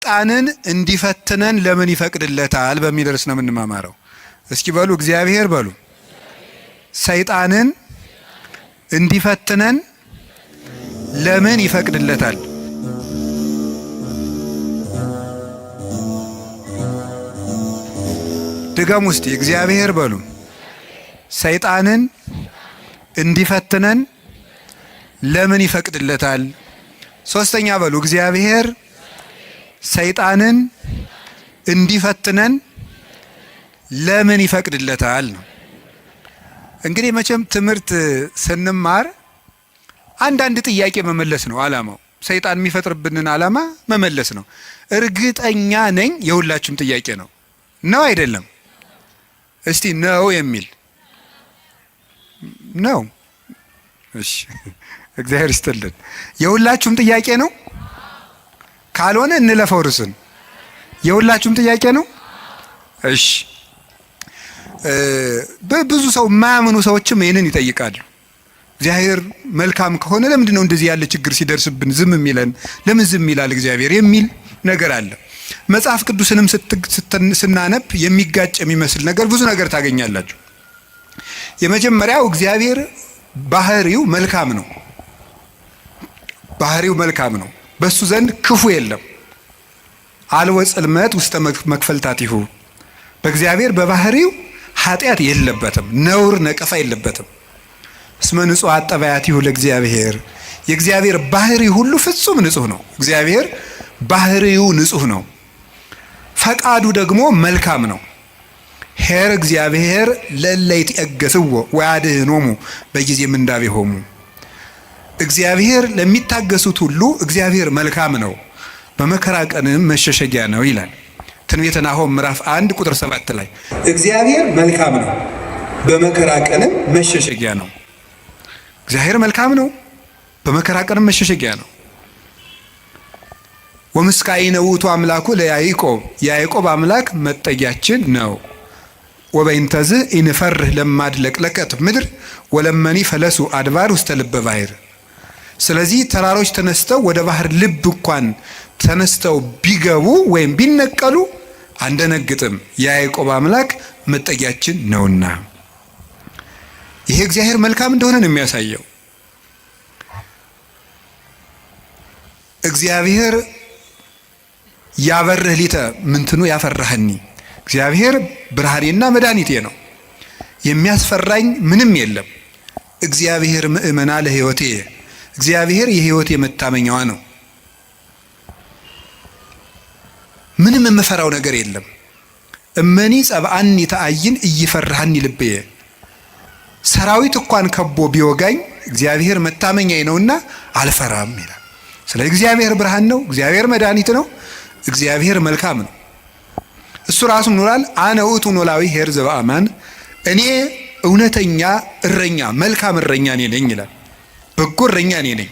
ሰይጣንን እንዲፈትነን ለምን ይፈቅድለታል በሚል ርዕስ ነው የምንማማረው። እስኪ በሉ እግዚአብሔር በሉ። ሰይጣንን እንዲፈትነን ለምን ይፈቅድለታል? ድገም ውስጥ እግዚአብሔር በሉ። ሰይጣንን እንዲፈትነን ለምን ይፈቅድለታል? ሶስተኛ በሉ እግዚአብሔር ሰይጣንን እንዲፈትነን ለምን ይፈቅድለታል ነው። እንግዲህ መቼም ትምህርት ስንማር አንዳንድ ጥያቄ መመለስ ነው ዓላማው። ሰይጣን የሚፈጥርብንን ዓላማ መመለስ ነው። እርግጠኛ ነኝ የሁላችሁም ጥያቄ ነው። ነው አይደለም? እስቲ ነው የሚል ነው። እሺ እግዚአብሔር ይስጥልን። የሁላችሁም ጥያቄ ነው። ካልሆነ እንለፈው ርስን። የሁላችሁም ጥያቄ ነው። እሺ በብዙ ሰው የማያምኑ ሰዎችም ይህንን ይጠይቃሉ። እግዚአብሔር መልካም ከሆነ ለምንድን ነው እንደዚህ ያለ ችግር ሲደርስብን ዝም የሚለን? ለምን ዝም ይላል እግዚአብሔር የሚል ነገር አለ። መጽሐፍ ቅዱስንም ስናነብ የሚጋጭ የሚመስል ነገር ብዙ ነገር ታገኛላችሁ። የመጀመሪያው እግዚአብሔር ባህሪው መልካም ነው። ባህሪው መልካም ነው። በሱ ዘንድ ክፉ የለም። አልወ ጽልመት ውስተ መክፈልታቲሁ። በእግዚአብሔር በባህሪው ኃጢአት የለበትም፣ ነውር ነቀፋ የለበትም። እስመ ንጹሕ ጠባያቲሁ ለእግዚአብሔር። የእግዚአብሔር ባህሪ ሁሉ ፍጹም ንጹሕ ነው። እግዚአብሔር ባህሪው ንጹሕ ነው። ፈቃዱ ደግሞ መልካም ነው። ኄር እግዚአብሔር ለእለ ይትዔገሥዎ ወያድኅኖሙ በጊዜ ምንዳቤሆሙ። እግዚአብሔር ለሚታገሱት ሁሉ እግዚአብሔር መልካም ነው፣ በመከራ ቀንም መሸሸጊያ ነው ይላል ትንቢተ ናሆም ምዕራፍ 1 ቁጥር 7 ላይ እግዚአብሔር መልካም ነው፣ በመከራ ቀንም መሸሸጊያ ነው። እግዚአብሔር መልካም ነው፣ በመከራ ቀንም መሸሸጊያ ነው። ወምስካኢነ ውእቱ አምላኩ ለያዕቆብ። የያዕቆብ አምላክ መጠጊያችን ነው። ወበይንተዝ ኢንፈርህ ለማድለቅለቀት ምድር ወለመኒ ፈለሱ አድባር ውስተ ልበ ባሕር። ስለዚህ ተራሮች ተነስተው ወደ ባህር ልብ እንኳን ተነስተው ቢገቡ ወይም ቢነቀሉ አንደነግጥም፣ የያዕቆብ አምላክ መጠጊያችን ነውና። ይሄ እግዚአብሔር መልካም እንደሆነ ነው የሚያሳየው። እግዚአብሔር ያበርህ ሊተ ምንትኑ ያፈራህኒ። እግዚአብሔር ብርሃኔና መድኃኒቴ ነው፣ የሚያስፈራኝ ምንም የለም። እግዚአብሔር ምእመና ለሕይወቴ። እግዚአብሔር የሕይወቴ መታመኛዋ ነው። ምንም የምፈራው ነገር የለም። እመኒ ጸብአኒ ተአይን እይፈራህኒ ልብየ። ሰራዊት እንኳን ከቦ ቢወጋኝ እግዚአብሔር መታመኛዬ ነውና አልፈራም ይላል። ስለዚህ እግዚአብሔር ብርሃን ነው፣ እግዚአብሔር መድኃኒት ነው፣ እግዚአብሔር መልካም ነው። እሱ ራሱ ኖራል። አነ ውእቱ ኖላዊ ኄር ዘበአማን። እኔ እውነተኛ እረኛ መልካም እረኛ እኔ ነኝ ይላል። በጎ እረኛ እኔ ነኝ።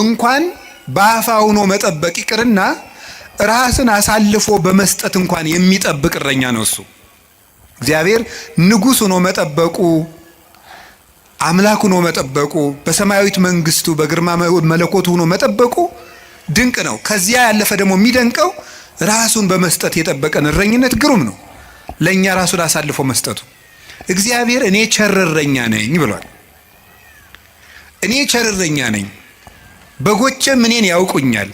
እንኳን በአፋ ሆኖ መጠበቅ ይቅርና ራስን አሳልፎ በመስጠት እንኳን የሚጠብቅ እረኛ ነው እሱ። እግዚአብሔር ንጉሥ ሆኖ መጠበቁ፣ አምላክ ሆኖ መጠበቁ፣ በሰማያዊት መንግስቱ በግርማ መለኮቱ ሆኖ መጠበቁ ድንቅ ነው። ከዚያ ያለፈ ደግሞ የሚደንቀው ራሱን በመስጠት የጠበቀን እረኝነት ግሩም ነው። ለእኛ ራሱን አሳልፎ መስጠቱ። እግዚአብሔር እኔ ቸር እረኛ ነኝ ብሏል። እኔ ቸር እረኛ ነኝ፣ በጎቼም እኔን ያውቁኛል፣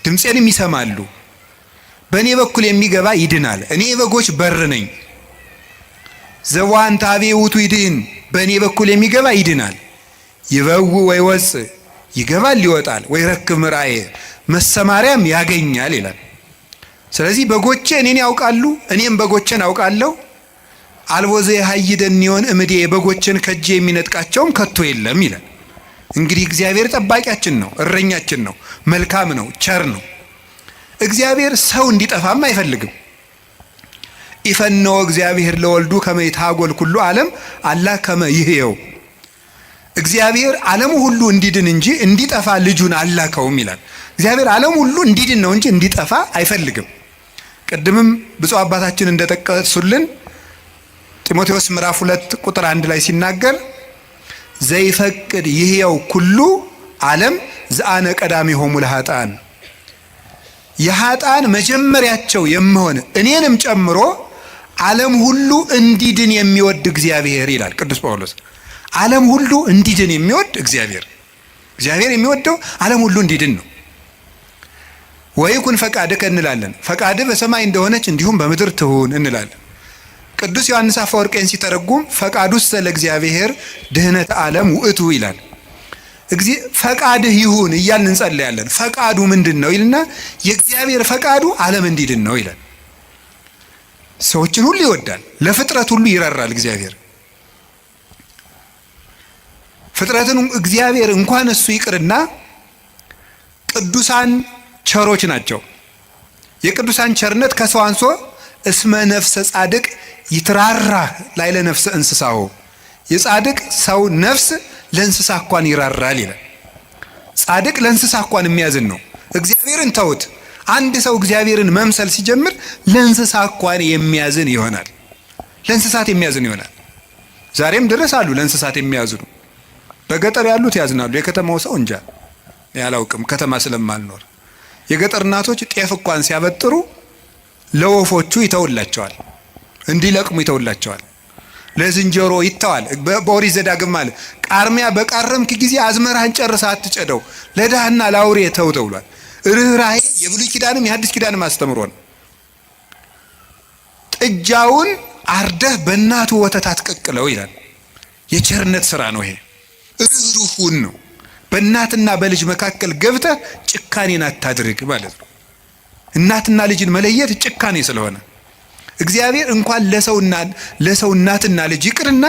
ድምፄንም ይሰማሉ። በእኔ በኩል የሚገባ ይድናል። እኔ በጎች በር ነኝ። ዘዋንተ ኀቤ ውእቱ ይድኅን። በእኔ በኩል የሚገባ ይድናል። ይበውእ ወይወፅእ፣ ይገባል ይወጣል። ወይረክብ ምርአየ፣ መሰማሪያም ያገኛል ይላል። ስለዚህ በጎቼ እኔን ያውቃሉ፣ እኔም በጎቼን አውቃለሁ። አልቦ ዘየሐይደኒዮን እምድየ፣ በጎቼን ከእጄ የሚነጥቃቸውም ከቶ የለም ይላል። እንግዲህ እግዚአብሔር ጠባቂያችን ነው፣ እረኛችን ነው፣ መልካም ነው፣ ቸር ነው። እግዚአብሔር ሰው እንዲጠፋም አይፈልግም። ኢፈነወ እግዚአብሔር ለወልዱ ከመ ይትሐጐል ኩሉ ዓለም አላ ከመ ይሕየው። እግዚአብሔር ዓለሙ ሁሉ እንዲድን እንጂ እንዲጠፋ ልጁን አላከውም ይላል። እግዚአብሔር ዓለሙ ሁሉ እንዲድን ነው እንጂ እንዲጠፋ አይፈልግም። ቅድምም ብፁዕ አባታችን እንደጠቀሱልን ጢሞቴዎስ ምዕራፍ 2 ቁጥር 1 ላይ ሲናገር ዘይፈቅድ ይሕየው ኩሉ ዓለም ዘአነ ቀዳሚሆሙ ለኃጥአን። የኃጥአን መጀመሪያቸው የምሆን እኔንም ጨምሮ ዓለም ሁሉ እንዲድን የሚወድ እግዚአብሔር ይላል ቅዱስ ጳውሎስ። ዓለም ሁሉ እንዲድን የሚወድ እግዚአብሔር የሚወደው ዓለም ሁሉ እንዲድን ነው። ወይኩን ፈቃድከ እንላለን። ፈቃድህ በሰማይ እንደሆነች እንዲሁም በምድር ትሁን እንላለን። ቅዱስ ዮሐንስ አፈወርቄን ሲተረጉም ፈቃዱሰ ለእግዚአብሔር ድህነተ ዓለም ውእቱ ይላል። ፈቃድህ ይሁን እያልን እንጸለያለን። ፈቃዱ ምንድን ነው ይልና የእግዚአብሔር ፈቃዱ ዓለም እንዲድን ነው ይላል። ሰዎችን ሁሉ ይወዳል፣ ለፍጥረት ሁሉ ይራራል። ፍጥረትን እግዚአብሔር እንኳን እሱ ይቅርና ቅዱሳን ቸሮች ናቸው። የቅዱሳን ቸርነት ከሰው አንሶ እስመ ነፍሰ ጻድቅ ይትራራ ላዕለ ነፍሰ እንስሳው፣ የጻድቅ ሰው ነፍስ ለእንስሳ እንኳን ይራራል ይላል። ጻድቅ ለእንስሳ እንኳን የሚያዝን ነው። እግዚአብሔርን ተውት። አንድ ሰው እግዚአብሔርን መምሰል ሲጀምር ለእንስሳ እንኳን የሚያዝን ይሆናል። ለእንስሳት የሚያዝን ይሆናል። ዛሬም ድረስ አሉ ለእንስሳት የሚያዝኑ። በገጠር ያሉት ያዝናሉ። የከተማው ሰው እንጃ ያላውቅም፣ ከተማ ስለማልኖር። የገጠር እናቶች ጤፍ እንኳን ሲያበጥሩ ለወፎቹ ይተውላቸዋል፣ እንዲለቅሙ ይተውላቸዋል። ለዝንጀሮ ይተዋል። በኦሪት ዘዳግም ማለት ቃርሚያ በቃረምክ ጊዜ አዝመራህን ጨርሰህ አትጨደው፣ ለድሃና ለአውሬ ተው ተብሏል። ርኅራኄ የብሉይ ኪዳንም የሐዲስ ኪዳንም አስተምሮ ነው። ጥጃውን አርደህ በእናቱ ወተት አትቀቅለው ይላል። የቸርነት ስራ ነው ይሄ። ርኅሩህን ነው። በእናትና በልጅ መካከል ገብተህ ጭካኔን አታድርግ ማለት ነው። እናትና ልጅን መለየት ጭካኔ ስለሆነ እግዚአብሔር እንኳን ለሰው እናትና ልጅ ይቅርና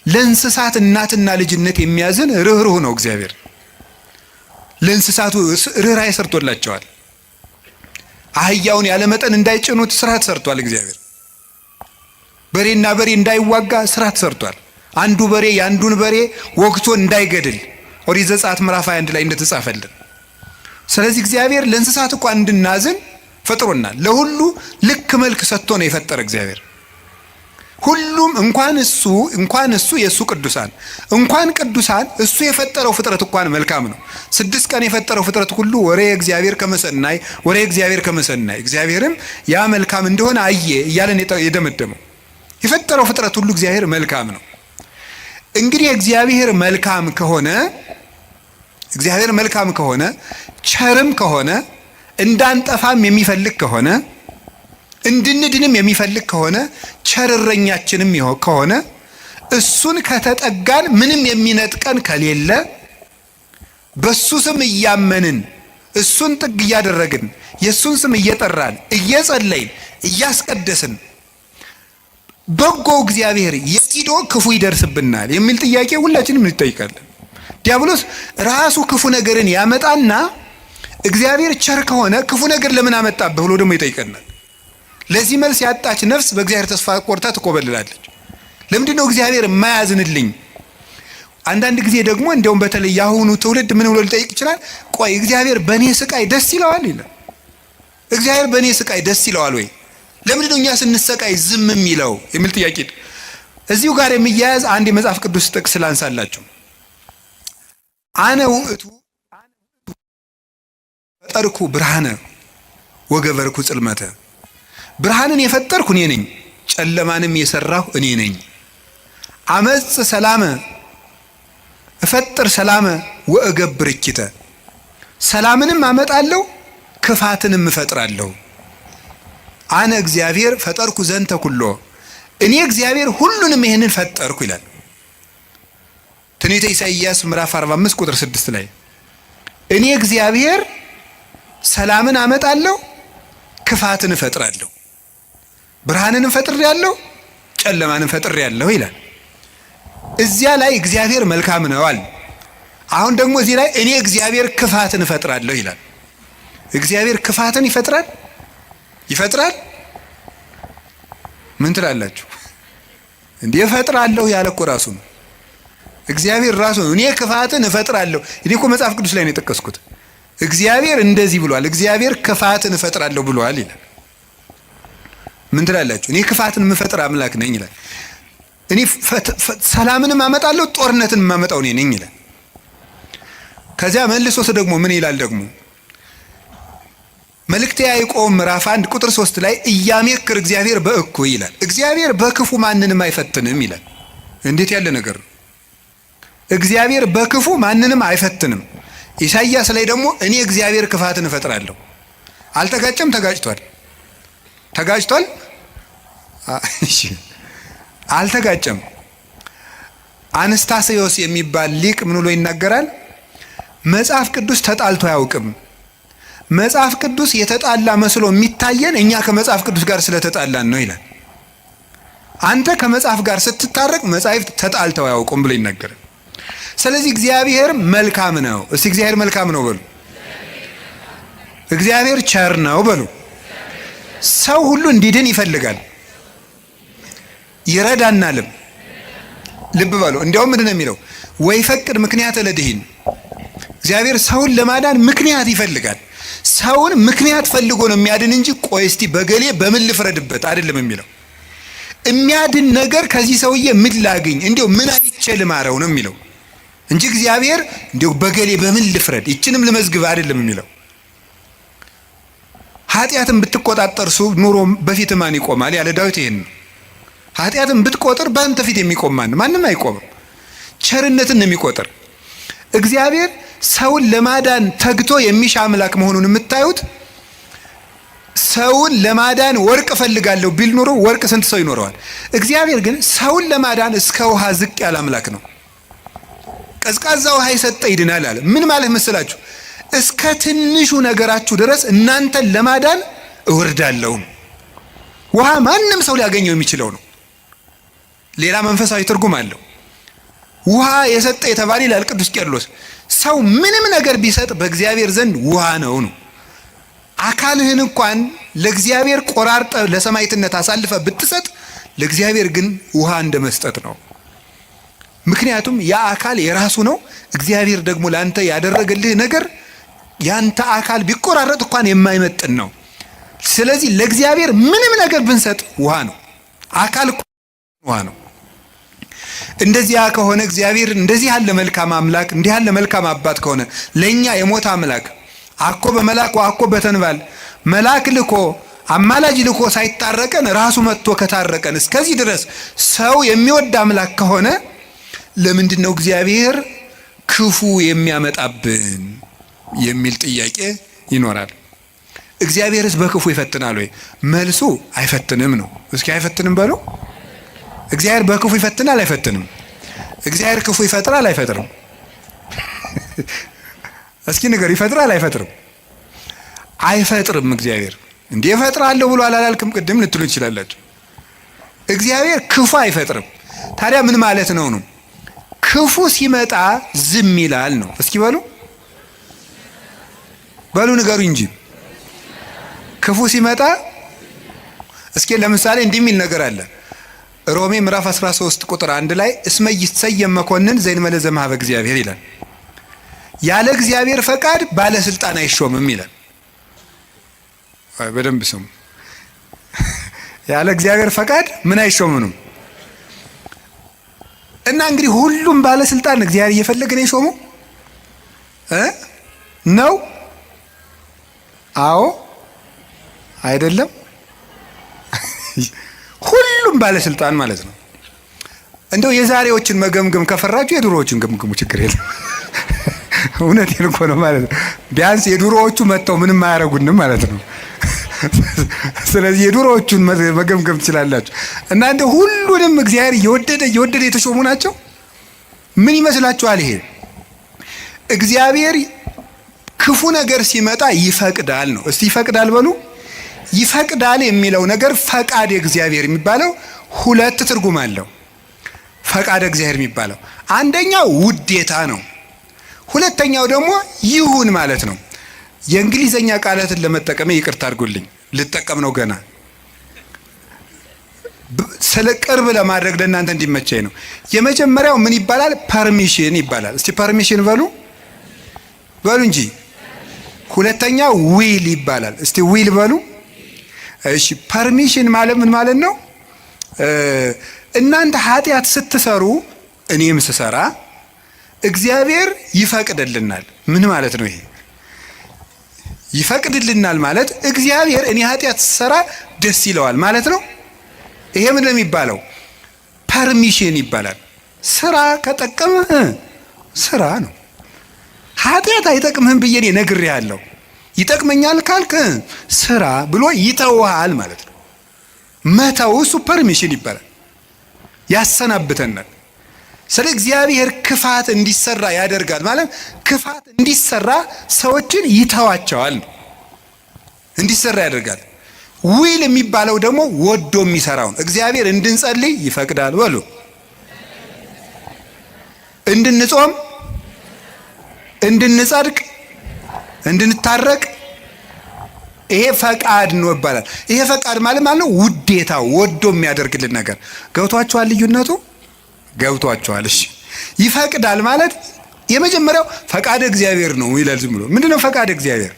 ለእንስሳት እናትና ልጅነት የሚያዝን ርኅሩህ ነው እግዚአብሔር። ለእንስሳቱ ርኅራኄ ሰርቶላቸዋል። አህያውን ያለመጠን እንዳይጭኑት ስራ ተሰርቷል እግዚአብሔር። በሬና በሬ እንዳይዋጋ ስራ ተሰርቷል። አንዱ በሬ የአንዱን በሬ ወግቶ እንዳይገድል ኦሪት ዘጸአት ምዕራፍ 21 ላይ እንደተጻፈልን። ስለዚህ እግዚአብሔር ለእንስሳት እንኳን እንድናዝን ፈጥሮናል። ለሁሉ ልክ መልክ ሰጥቶ ነው የፈጠረ እግዚአብሔር። ሁሉም እንኳን እሱ የእሱ ቅዱሳን ቅዱሳን እሱ የፈጠረው ፍጥረት እንኳን መልካም ነው። 6 ቀን የፈጠረው ፍጥረት ሁሉ ወሬ እግዚአብሔር ከመሰናይ እግዚአብሔርም ያ መልካም እንደሆነ አየ እያለን የደመደመው የፈጠረው ፍጥረት ሁሉ እግዚአብሔር መልካም ነው። እንግዲህ እግዚአብሔር መልካም ከሆነ ቸርም ከሆነ እንዳንጠፋም የሚፈልግ ከሆነ እንድንድንም የሚፈልግ ከሆነ ቸር እረኛችንም ከሆነ እሱን ከተጠጋን ምንም የሚነጥቀን ከሌለ በሱ ስም እያመንን እሱን ጥግ እያደረግን የሱን ስም እየጠራን እየጸለይን እያስቀደስን በጎ እግዚአብሔር የት ሄዶ ክፉ ይደርስብናል የሚል ጥያቄ ሁላችንም እንጠይቃለን። ዲያብሎስ ራሱ ክፉ ነገርን ያመጣና እግዚአብሔር ቸር ከሆነ ክፉ ነገር ለምን አመጣብህ ብሎ ደግሞ ይጠይቀናል። ለዚህ መልስ ያጣች ነፍስ በእግዚአብሔር ተስፋ ቆርጣ ትቆበልላለች። ለምንድን ነው እግዚአብሔር የማያዝንልኝ? አንዳንድ ጊዜ ደግሞ እንደውም በተለይ ያሁኑ ትውልድ ምን ብሎ ሊጠይቅ ይችላል? ቆይ እግዚአብሔር በእኔ ስቃይ ደስ ይለዋል ይላል። እግዚአብሔር በእኔ ስቃይ ደስ ይለዋል ወይ? ለምንድን ነው እኛ ስንሰቃይ ዝም የሚለው የሚል ጥያቄ እዚሁ ጋር የሚያያዝ አንድ የመጽሐፍ ቅዱስ ጥቅስ ላንሳላችሁ። አነ ውእቱ ፈጠርኩ ብርሃነ ወገበርኩ ጽልመተ። ብርሃንን የፈጠርኩ እኔ ነኝ፣ ጨለማንም የሰራሁ እኔ ነኝ። አመጽ ሰላመ እፈጥር ሰላመ ወእገብር እኪተ። ሰላምንም አመጣለሁ ክፋትንም እፈጥራለሁ። አነ እግዚአብሔር ፈጠርኩ ዘንተ ኩሎ። እኔ እግዚአብሔር ሁሉንም ይሄንን ፈጠርኩ ይላል ትንቢተ ኢሳይያስ ምዕራፍ 45 ቁጥር 6 ላይ እኔ እግዚአብሔር ሰላምን አመጣለሁ ክፋትን እፈጥራለሁ፣ ብርሃንንም ፈጥሬያለሁ ጨለማንም ፈጥሬያለሁ ይላል። እዚያ ላይ እግዚአብሔር መልካም ነው አለ። አሁን ደግሞ እዚህ ላይ እኔ እግዚአብሔር ክፋትን እፈጥራለሁ ይላል። እግዚአብሔር ክፋትን ይፈጥራል? ምን ትላላችሁ? እንዴ እፈጥራለሁ ያለ እኮ ራሱ ነው። እግዚአብሔር ራሱ ነው እኔ ክፋትን እፈጥራለሁ። እኔ እኮ መጽሐፍ ቅዱስ ላይ ነው የጠቀስኩት። እግዚአብሔር እንደዚህ ብሏል፣ እግዚአብሔር ክፋትን እፈጥራለሁ ብሏል ይላል። ምን ትላላችሁ? እኔ ክፋትን የምፈጥር አምላክ ነኝ ይላል። እኔ ሰላምንም አመጣለሁ ጦርነትን የማመጣው እኔ ነኝ ይላል። ከዚያ መልሶስ ደግሞ ምን ይላል? ደግሞ መልእክተ ያዕቆብ ምዕራፍ 1 ቁጥር 3 ላይ ኢያሜክር እግዚአብሔር በእኩይ ይላል። እግዚአብሔር በክፉ ማንንም አይፈትንም ይላል። እንዴት ያለ ነገር ነው! እግዚአብሔር በክፉ ማንንም አይፈትንም። ኢሳይያስ ላይ ደግሞ እኔ እግዚአብሔር ክፋትን እፈጥራለሁ። አልተጋጨም? ተጋጭቷል። ተጋጭቷል? እሺ፣ አልተጋጨም። አንስታሴዎስ የሚባል ሊቅ ምን ብሎ ይናገራል? መጽሐፍ ቅዱስ ተጣልቶ አያውቅም። መጽሐፍ ቅዱስ የተጣላ መስሎ የሚታየን እኛ ከመጽሐፍ ቅዱስ ጋር ስለተጣላን ነው ይላል። አንተ ከመጽሐፍ ጋር ስትታረቅ መጻሕፍት ተጣልተው አያውቁም ብሎ ይናገራል። ስለዚህ እግዚአብሔር መልካም ነው። እስቲ እግዚአብሔር መልካም ነው በሉ። እግዚአብሔር ቸር ነው በሉ። ሰው ሁሉ እንዲድን ይፈልጋል፣ ይረዳናልም። ልብ በሉ። እንዲያውም ምንድን ነው የሚለው? ወይ ፈቅድ ምክንያት ለድኂን። እግዚአብሔር ሰውን ለማዳን ምክንያት ይፈልጋል። ሰውን ምክንያት ፈልጎ ነው የሚያድን እንጂ ቆይ እስቲ በገሌ በምን ልፍረድበት አይደለም የሚለው። የሚያድን ነገር ከዚህ ሰውዬ ምን ላግኝ፣ እንዲያው ምን አይቼ ልማረው ነው የሚለው እንጂ እግዚአብሔር እንዲያው በገሌ በምን ልፍረድ ይችንም ልመዝግብ አይደለም የሚለው። ኃጢአትን ብትቆጣጠር ኑሮ በፊት ማን ይቆማል ያለ ዳዊት ይሄን ነው። ኃጢአትን ብትቆጥር በአንተ ፊት የሚቆም ማንም አይቆምም። ቸርነትን ነው የሚቆጥር። እግዚአብሔር ሰውን ለማዳን ተግቶ የሚሻ አምላክ መሆኑን የምታዩት ሰውን ለማዳን ወርቅ እፈልጋለሁ ቢል ኑሮ ወርቅ ስንት ሰው ይኖረዋል? እግዚአብሔር ግን ሰውን ለማዳን እስከ ውሃ ዝቅ ያለ አምላክ ነው። ቀዝቃዛ ውሃ የሰጠ ይድናል አለ። ምን ማለት መስላችሁ? እስከ ትንሹ ነገራችሁ ድረስ እናንተን ለማዳን እወርዳለሁ። ውሃ ማንም ሰው ሊያገኘው የሚችለው ነው። ሌላ መንፈሳዊ ትርጉም አለው። ውሃ የሰጠ የተባለ ይላል ቅዱስ ቄርሎስ። ሰው ምንም ነገር ቢሰጥ በእግዚአብሔር ዘንድ ውሃ ነው። አካልህን እንኳን ለእግዚአብሔር ቆራርጠ ለሰማዕትነት አሳልፈ ብትሰጥ ለእግዚአብሔር ግን ውሃ እንደ መስጠት ነው። ምክንያቱም ያ አካል የራሱ ነው። እግዚአብሔር ደግሞ ላንተ ያደረገልህ ነገር ያንተ አካል ቢቆራረጥ እንኳን የማይመጥን ነው። ስለዚህ ለእግዚአብሔር ምንም ነገር ብንሰጥ ውሃ ነው። አካል ውሃ ነው። እንደዚያ ከሆነ እግዚአብሔር እንደዚህ ያለ መልካም አምላክ እንዲህ ያለ መልካም አባት ከሆነ ለኛ የሞት አምላክ አኮ በመላክ ወአኮ በተንባል መልአክ ልኮ አማላጅ ልኮ ሳይታረቀን ራሱ መጥቶ ከታረቀን እስከዚህ ድረስ ሰው የሚወድ አምላክ ከሆነ ለምንድን ነው እግዚአብሔር ክፉ የሚያመጣብን የሚል ጥያቄ ይኖራል። እግዚአብሔርስ በክፉ ይፈትናል ወይ? መልሱ አይፈትንም ነው። እስኪ አይፈትንም በሉ። እግዚአብሔር በክፉ ይፈትናል አይፈትንም? እግዚአብሔር ክፉ ይፈጥራል አይፈጥርም? እስኪ ነገር ይፈጥራል አይፈጥርም? አይፈጥርም። እግዚአብሔር እንዴ እፈጥራለሁ ብሎ አላልክም ቅድም ልትሉ ትችላላችሁ። እግዚአብሔር ክፉ አይፈጥርም። ታዲያ ምን ማለት ነው? ክፉ ሲመጣ ዝም ይላል ነው። እስኪ በሉ ንገሩ እንጂ ክፉ ሲመጣ እስኪ ለምሳሌ እንዲህ የሚል ነገር አለ። ሮሜ ምዕራፍ 13 ቁጥር 1 ላይ እስመ ይሰየም መኮንን ዘእንበለ ዘእምኀበ እግዚአብሔር ይላል። ያለ እግዚአብሔር ፈቃድ ባለስልጣን አይሾምም ይላል። በደንብ ስሙ። ያለ እግዚአብሔር ፈቃድ ምን አይሾምም? እና እንግዲህ ሁሉም ባለስልጣን እግዚአብሔር እየፈለገ ነው የሾመው ነው? አዎ አይደለም? ሁሉም ባለስልጣን ማለት ነው። እንደው የዛሬዎችን መገምገም ከፈራችሁ የድሮዎችን ገምግሙ፣ ችግር የለም። እውነቴን እኮ ነው ማለት ነው። ቢያንስ የድሮዎቹ መጥተው ምንም አያረጉንም ማለት ነው። ስለዚህ የድሮዎቹን መገምገም ትችላላችሁ። እና እንደው ሁሉንም እግዚአብሔር እየወደደ የተሾሙ ናቸው። ምን ይመስላችኋል? ይሄ እግዚአብሔር ክፉ ነገር ሲመጣ ይፈቅዳል ነው። እስቲ ይፈቅዳል በሉ። ይፈቅዳል የሚለው ነገር ፈቃድ እግዚአብሔር የሚባለው ሁለት ትርጉም አለው። ፈቃድ እግዚአብሔር የሚባለው አንደኛው ውዴታ ነው። ሁለተኛው ደግሞ ይሁን ማለት ነው። የእንግሊዘኛ ቃላትን ለመጠቀም ይቅርታ አድርጉልኝ፣ ልጠቀም ነው ገና ስለ ቅርብ ለማድረግ ለእናንተ እንዲመቸኝ ነው። የመጀመሪያው ምን ይባላል? ፐርሚሽን ይባላል። እስቲ ፐርሚሽን በሉ እንጂ። ሁለተኛው ዊል ይባላል። እስቲ ዊል በሉ። እሺ ፐርሚሽን ማለት ምን ማለት ነው? እናንተ ኃጢአት ስትሰሩ እኔም ስሰራ እግዚአብሔር ይፈቅድልናል። ምን ማለት ነው ይሄ? ይፈቅድልናል ማለት እግዚአብሔር እኔ ኃጢአት ስሰራ ደስ ይለዋል ማለት ነው። ይሄ ምን ለሚባለው ፐርሚሽን ይባላል። ስራ ከጠቀመ ስራ ነው። ኃጢአት አይጠቅምህም ብዬ እኔ ነግሬሃለሁ፣ ይጠቅመኛል ካልክ ስራ ብሎ ይተውሃል ማለት ነው። መተው እሱ ፐርሚሽን ይባላል፣ ያሰናብተናል። ስለ እግዚአብሔር ክፋት እንዲሰራ ያደርጋል ማለት ክፋት እንዲሰራ ሰዎችን ይተዋቸዋል ነው፣ እንዲሰራ ያደርጋል። ዊል የሚባለው ደግሞ ወዶ የሚሰራው ነው። እግዚአብሔር እንድንጸልይ ይፈቅዳል፣ በሉ እንድንጾም፣ እንድንጸድቅ፣ እንድንታረቅ፣ ይሄ ፈቃድ ነው ይባላል። ይሄ ፈቃድ ማለት ነው ውዴታው፣ ወዶ የሚያደርግልን ነገር። ገብቷችኋል? ልዩነቱ ገብቷችኋል? እሺ። ይፈቅዳል ማለት የመጀመሪያው ፈቃደ እግዚአብሔር ነው ይላል። ዝም ብሎ ምንድነው ፈቃደ እግዚአብሔር?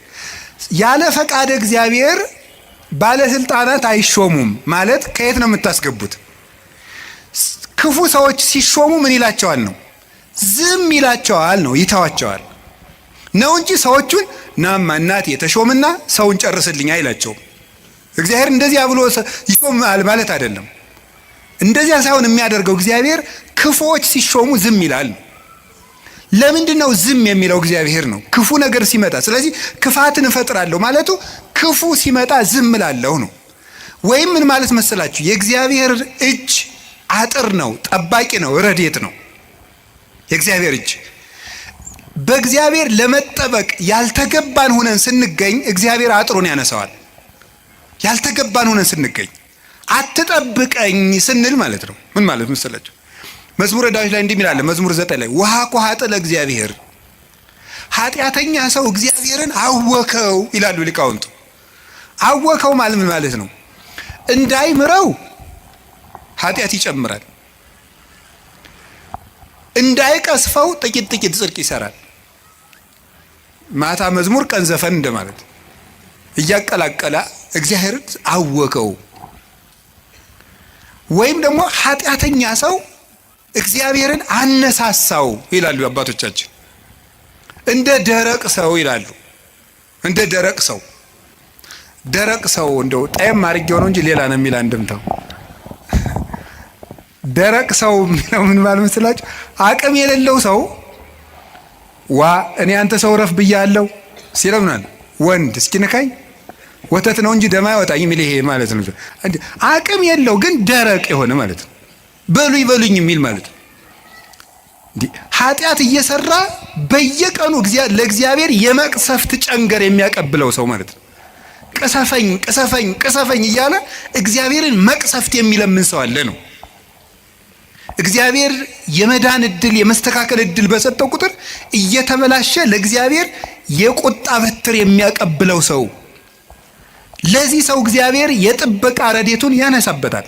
ያለ ፈቃደ እግዚአብሔር ባለስልጣናት አይሾሙም ማለት ከየት ነው የምታስገቡት? ክፉ ሰዎች ሲሾሙ ምን ይላቸዋል ነው? ዝም ይላቸዋል ነው፣ ይተዋቸዋል ነው እንጂ ሰዎቹን ናማ እናቴ የተሾምና ሰውን ጨርስልኝ አይላቸውም። እግዚአብሔር እንደዚያ ብሎ ይሾማል ማለት አይደለም። እንደዚያ ሳይሆን የሚያደርገው እግዚአብሔር ክፉዎች ሲሾሙ ዝም ይላል። ለምንድን ነው ዝም የሚለው? እግዚአብሔር ነው ክፉ ነገር ሲመጣ። ስለዚህ ክፋትን እፈጥራለሁ ማለቱ ክፉ ሲመጣ ዝም እላለሁ ነው። ወይም ምን ማለት መሰላችሁ? የእግዚአብሔር እጅ አጥር ነው፣ ጠባቂ ነው፣ ረድኤት ነው። የእግዚአብሔር እጅ በእግዚአብሔር ለመጠበቅ ያልተገባን ሆነን ስንገኝ እግዚአብሔር አጥሩን ያነሳዋል። ያልተገባን ሆነን ስንገኝ አትጠብቀኝ ስንል ማለት ነው። ምን ማለት መሰላችሁ? መዝሙረ ዳዊት ላይ እንዲህ ይላል፣ መዝሙር 9 ላይ ውሃ ኮሃጠ ለእግዚአብሔር፣ ኃጢአተኛ ሰው እግዚአብሔርን አወከው ይላሉ ሊቃውንቱ። አወከው ማለት ምን ማለት ነው? እንዳይምረው ኃጢአት ይጨምራል፣ እንዳይቀስፈው ጥቂት ጥቂት ጽድቅ ይሰራል። ማታ መዝሙር ቀን ዘፈን እንደማለት እያቀላቀለ እግዚአብሔርን አወከው። ወይም ደግሞ ኃጢአተኛ ሰው እግዚአብሔርን አነሳሳው ይላሉ አባቶቻችን። እንደ ደረቅ ሰው ይላሉ። እንደ ደረቅ ሰው፣ ደረቅ ሰው እንደው ጣይም አድርጌው ነው እንጂ ሌላ ነው የሚል አንድምታው። ደረቅ ሰው የሚለው ምን ማለት መስላችሁ? አቅም የሌለው ሰው ዋ እኔ አንተ ሰው ረፍ ብያለሁ ሲለምናል ወንድ እስኪነካኝ ወተት ነው እንጂ ደም አይወጣኝ የሚል ይሄ ማለት ነው። አቅም የለው ግን ደረቅ የሆነ ማለት ነው። በሉኝ በሉኝ የሚል ማለት ነው። ኃጢአት እየሰራ በየቀኑ ለእግዚአብሔር የመቅሰፍት ጨንገር የሚያቀብለው ሰው ማለት ነው። ቅሰፈኝ ቅሰፈኝ ቅሰፈኝ እያለ እግዚአብሔርን መቅሰፍት የሚለምን ሰው አለ ነው። እግዚአብሔር የመዳን እድል የመስተካከል እድል በሰጠው ቁጥር እየተበላሸ ለእግዚአብሔር የቁጣ በትር የሚያቀብለው ሰው፣ ለዚህ ሰው እግዚአብሔር የጥበቃ ረድኤቱን ያነሳበታል።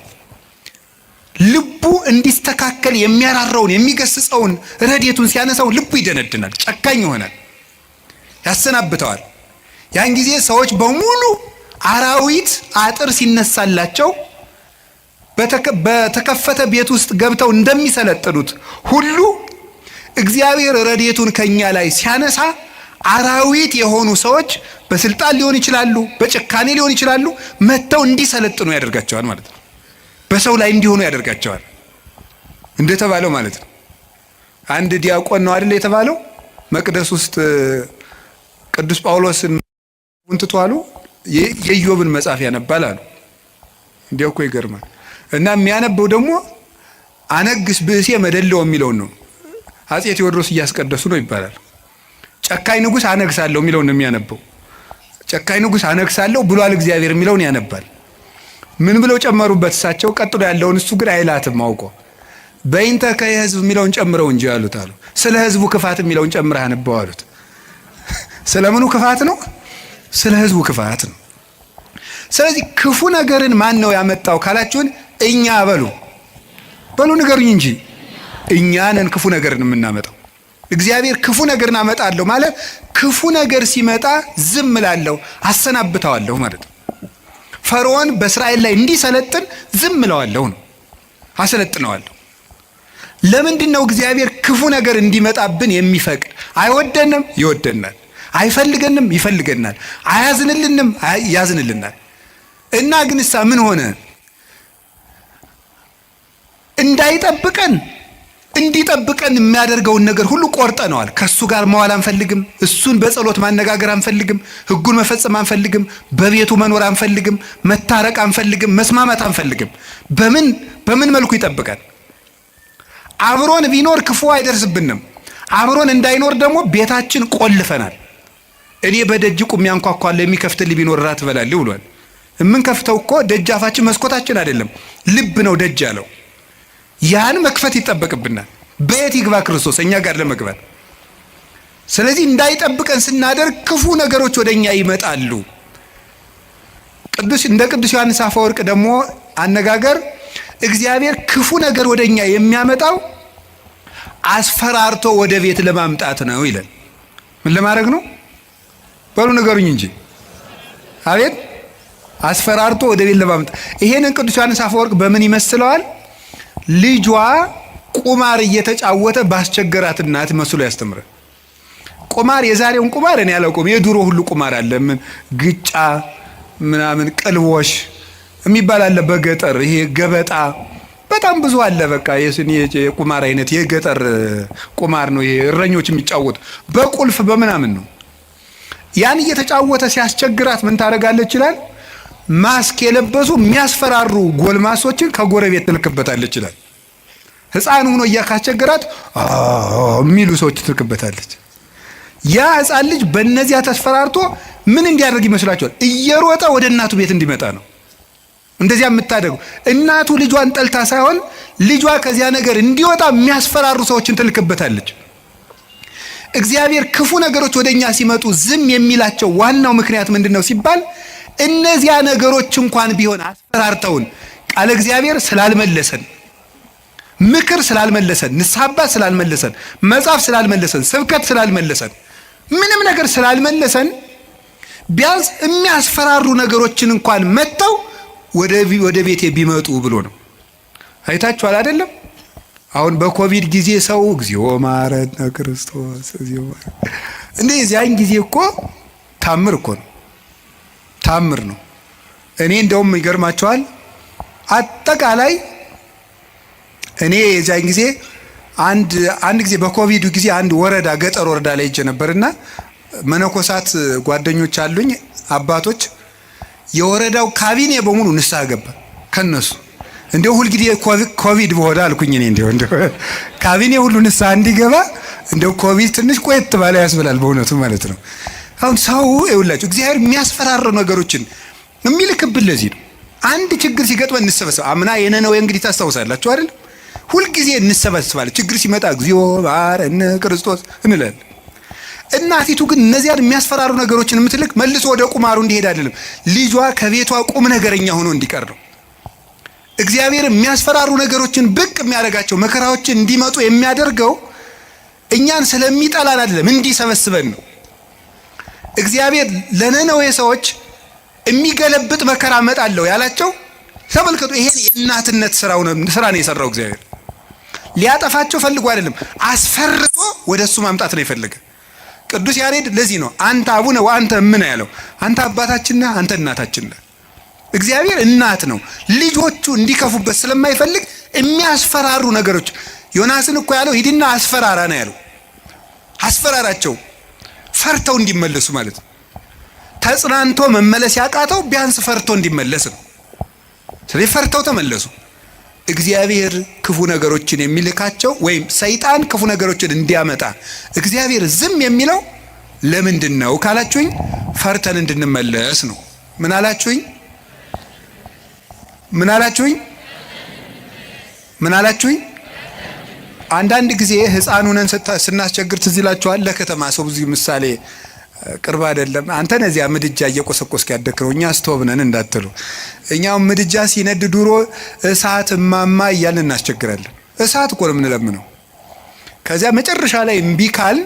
ልቡ እንዲስተካከል የሚያራራውን የሚገስጸውን ረድኤቱን ሲያነሳው ልቡ ይደነድናል፣ ጨካኝ ይሆናል፣ ያሰናብተዋል። ያን ጊዜ ሰዎች በሙሉ አራዊት አጥር ሲነሳላቸው በተከፈተ ቤት ውስጥ ገብተው እንደሚሰለጥኑት ሁሉ እግዚአብሔር ረድኤቱን ከኛ ላይ ሲያነሳ አራዊት የሆኑ ሰዎች በስልጣን ሊሆን ይችላሉ፣ በጭካኔ ሊሆን ይችላሉ፣ መጥተው እንዲሰለጥኑ ያደርጋቸዋል ማለት ነው። በሰው ላይ እንዲሆኑ ያደርጋቸዋል እንደተባለው ማለት ነው። አንድ ዲያቆን ነው አይደል የተባለው መቅደስ ውስጥ ቅዱስ ጳውሎስን እንትቷሉ የኢዮብን መጽሐፍ ያነባል አሉ። እንዲያው እኮ ይገርማል። እና የሚያነበው ደግሞ አነግስ ብእሴ መደለው የሚለውን ነው። አጼ ቴዎድሮስ እያስቀደሱ ነው ይባላል። ጨካኝ ንጉሥ አነግሳለሁ የሚለውን ነው የሚያነበው። ጨካኝ ንጉሥ አነግሳለሁ ብሏል እግዚአብሔር የሚለውን ያነባል። ምን ብለው ጨመሩበት እሳቸው? ቀጥሎ ያለውን እሱ ግን አይላትም አውቆ በይንተ ከየህዝብ የሚለውን ጨምረው እንጂ ያሉት አሉ። ስለ ህዝቡ ክፋት የሚለውን ጨምረህ አነበው አሉት። ስለምኑ ክፋት ነው? ስለ ህዝቡ ክፋት ነው። ስለዚህ ክፉ ነገርን ማን ነው ያመጣው ካላችሁን፣ እኛ በሉ ንገሩኝ እንጂ እኛ ነን ክፉ ነገርን የምናመጣው። እግዚአብሔር ክፉ ነገርን አመጣለሁ ማለት ክፉ ነገር ሲመጣ ዝም እላለሁ፣ አሰናብተዋለሁ ማለት ነው። ፈርዖን በእስራኤል ላይ እንዲሰለጥን ዝም እለዋለሁ ነው፣ አሰለጥነዋለሁ። ለምንድን ነው እግዚአብሔር ክፉ ነገር እንዲመጣብን የሚፈቅድ? አይወደንም? ይወደናል። አይፈልገንም፣ ይፈልገናል። አያዝንልንም፣ ያዝንልናል። እና ግንሳ ምን ሆነ? እንዳይጠብቀን እንዲጠብቀን የሚያደርገውን ነገር ሁሉ ቆርጠነዋል። ከሱ ጋር መዋል አንፈልግም። እሱን በጸሎት ማነጋገር አንፈልግም። ሕጉን መፈጸም አንፈልግም። በቤቱ መኖር አንፈልግም። መታረቅ አንፈልግም። መስማማት አንፈልግም። በምን መልኩ ይጠብቀን? አብሮን ቢኖር ክፉ አይደርስብንም። አብሮን እንዳይኖር ደግሞ ቤታችን ቆልፈናል። እኔ በደጅ ቁሜ አንኳኳለሁ፣ የሚከፍትልኝ ቢኖር ራት እበላለሁ ብሏል። የምንከፍተው እኮ ደጃፋችን መስኮታችን አይደለም፣ ልብ ነው ደጅ ያለው። ያን መክፈት ይጠበቅብናል። በየት ይግባ ክርስቶስ እኛ ጋር ለመግባት? ስለዚህ እንዳይጠብቀን ስናደርግ ክፉ ነገሮች ወደኛ ይመጣሉ። እንደ ቅዱስ ዮሐንስ አፈወርቅ ደግሞ አነጋገር እግዚአብሔር ክፉ ነገር ወደኛ የሚያመጣው አስፈራርቶ ወደ ቤት ለማምጣት ነው ይላል። ምን ለማድረግ ነው? በሉ ንገሩኝ እንጂ። አቤት! አስፈራርቶ ወደ ቤት ለማምጣት። ይሄንን ቅዱስ ዮሐንስ አፈወርቅ በምን ይመስለዋል? ልጇ ቁማር እየተጫወተ ባስቸገራት እናት መስሎ ያስተምራል። ቁማር፣ የዛሬውን ቁማር እኔ አላውቅም። የድሮ ሁሉ ቁማር አለ። ምን ግጫ ምናምን ቅልቦሽ የሚባል አለ በገጠር። ይሄ ገበጣ በጣም ብዙ አለ። በቃ የቁማር አይነት የገጠር ቁማር ነው። ይሄ እረኞች የሚጫወቱ በቁልፍ በምናምን ነው። ያን እየተጫወተ ሲያስቸግራት ምን ታደርጋለች ይላል? ማስክ የለበሱ የሚያስፈራሩ ጎልማሶችን ከጎረቤት ትልክበታለች ይላል። ሕፃን ሆኖ እያካስቸገራት የሚሉ ሰዎች ትልክበታለች። ያ ሕፃን ልጅ በእነዚያ ተስፈራርቶ ምን እንዲያደርግ ይመስላችኋል? እየሮጠ ወደ እናቱ ቤት እንዲመጣ ነው። እንደዚያ የምታደርገው እናቱ ልጇን ጠልታ ሳይሆን ልጇ ከዚያ ነገር እንዲወጣ የሚያስፈራሩ ሰዎችን ትልክበታለች። እግዚአብሔር ክፉ ነገሮች ወደኛ ሲመጡ ዝም የሚላቸው ዋናው ምክንያት ምንድነው ሲባል እነዚያ ነገሮች እንኳን ቢሆን አስፈራርተውን ቃለ እግዚአብሔር ስላልመለሰን፣ ምክር ስላልመለሰን፣ ንስሐ አባት ስላልመለሰን፣ መጽሐፍ ስላልመለሰን፣ ስብከት ስላልመለሰን፣ ምንም ነገር ስላልመለሰን ቢያንስ የሚያስፈራሩ ነገሮችን እንኳን መጥተው ወደ ቤቴ ቢመጡ ብሎ ነው። አይታችኋል አይደለም? አሁን በኮቪድ ጊዜ ሰው እግዚኦ ማረነ ክርስቶስ እግዚኦ እንዴ! ያን ጊዜ እኮ ታምር እኮ ነው፣ ታምር ነው። እኔ እንደውም ይገርማቸዋል። አጠቃላይ እኔ የዛን ጊዜ አንድ ጊዜ በኮቪዱ ጊዜ አንድ ወረዳ ገጠር ወረዳ ላይ ሄጄ ነበርና መነኮሳት ጓደኞች አሉኝ አባቶች፣ የወረዳው ካቢኔ በሙሉ ንስሐ ገባ ከነሱ። እንደው ሁሉ ጊዜ ኮቪድ በሆነ አልኩኝ እኔ እንደው ካቢኔ ሁሉ ንስሐ እንዲገባ እንደው ኮቪድ ትንሽ ቆየት ባለ ያስብላል በእውነቱ ማለት ነው። አሁን ሰው ይውላችሁ እግዚአብሔር የሚያስፈራሩ ነገሮችን የሚልክብን ለዚህ ነው። አንድ ችግር ሲገጥመን እንሰበሰብ። አምና የነነዌ እንግዲህ ታስታውሳላችሁ አይደል? ሁል ጊዜ እንሰበሰባለን። ችግር ሲመጣ እግዚኦ ማረነ ክርስቶስ እንላለን። እናቲቱ ግን እነዚያን የሚያስፈራሩ ነገሮችን የምትልክ መልሶ ወደ ቁማሩ እንዲሄድ አይደለም፣ ልጇ ከቤቷ ቁም ነገረኛ ሆኖ እንዲቀር ነው። እግዚአብሔር የሚያስፈራሩ ነገሮችን ብቅ የሚያደርጋቸው መከራዎችን እንዲመጡ የሚያደርገው እኛን ስለሚጠላን አይደለም፣ እንዲሰበስበን ነው። እግዚአብሔር ለነነዌ ሰዎች የሚገለብጥ መከራ እመጣለሁ ያላቸው ተመልከቱ። ይሄን የእናትነት ስራ ነው የሰራው እግዚአብሔር። ሊያጠፋቸው ፈልጎ አይደለም፣ አስፈርቶ ወደሱ ማምጣት ነው የፈለገ። ቅዱስ ያሬድ ለዚህ ነው አንተ አቡነ ወአንተ እምነ ያለው። አንተ አባታችን ነህ፣ አንተ እናታችን ነህ። እግዚአብሔር እናት ነው። ልጆቹ እንዲከፉበት ስለማይፈልግ የሚያስፈራሩ ነገሮች፣ ዮናስን እኮ ያለው ሂድና አስፈራራ ነው ያለው። አስፈራራቸው ፈርተው እንዲመለሱ ማለት ነው። ተጽናንቶ መመለስ ያቃተው ቢያንስ ፈርቶ እንዲመለስ ነው። ስለዚህ ፈርተው ተመለሱ። እግዚአብሔር ክፉ ነገሮችን የሚልካቸው ወይም ሰይጣን ክፉ ነገሮችን እንዲያመጣ እግዚአብሔር ዝም የሚለው ለምንድን ነው ካላችሁኝ፣ ፈርተን እንድንመለስ ነው። ምን አላችሁኝ? ምን አላችሁኝ? ምን አላችሁኝ? አንዳንድ ጊዜ ሕፃን ሆነን ስናስቸግር ትዝ ይላችኋል። ለከተማ ሰው ብዙ ምሳሌ ቅርብ አይደለም። አንተ ነዚያ ምድጃ እየቆሰቆስክ ያደክረው እኛ ስቶቭ ነን እንዳትሉ። እኛው ምድጃ ሲነድ ድሮ እሳት እማማ እያልን እናስቸግራለን። እሳት እኮ ነው የምንለምነው። ከዚያ መጨረሻ ላይ እምቢ ካል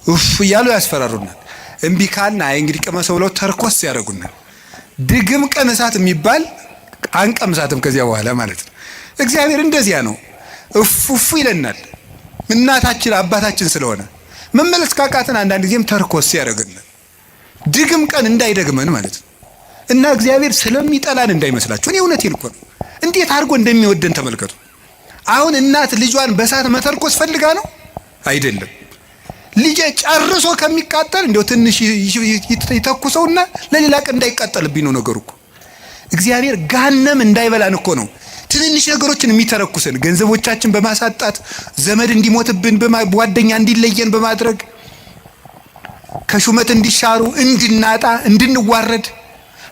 ኡፍ እያሉ ያስፈራሩናል። እምቢ ካል አይ እንግዲህ ቀመሰው ብለው ተርኮስ ያደርጉናል። ድግም ቀን እሳት የሚባል አንቀምሳትም ከዚያ በኋላ ማለት ነው። እግዚአብሔር እንደዚያ ነው። እፍ ይለናል። እናታችን አባታችን ስለሆነ መመለስ ካቃተን አንዳንድ ጊዜም ተርኮስ ያደርገናል። ድግም ቀን እንዳይደግመን ማለት ነው። እና እግዚአብሔር ስለሚጠላን እንዳይመስላችሁ። እኔ እውነቴን እኮ ነው። እንዴት አድርጎ እንደሚወደን ተመልከቱ። አሁን እናት ልጇን በሳት መተርኮስ ፈልጋ ነው አይደለም። ልጄ ጨርሶ ከሚቃጠል እንደው ትንሽ ይተኩሰውና ለሌላ ቀን እንዳይቃጠልብኝ ነው ነገሩ እኮ። እግዚአብሔር ገሃነም እንዳይበላን እኮ ነው ትንንሽ ነገሮችን የሚተረኩሰን። ገንዘቦቻችን በማሳጣት ዘመድ እንዲሞትብን፣ ጓደኛ እንዲለየን በማድረግ ከሹመት እንዲሻሩ፣ እንድናጣ፣ እንድንዋረድ፣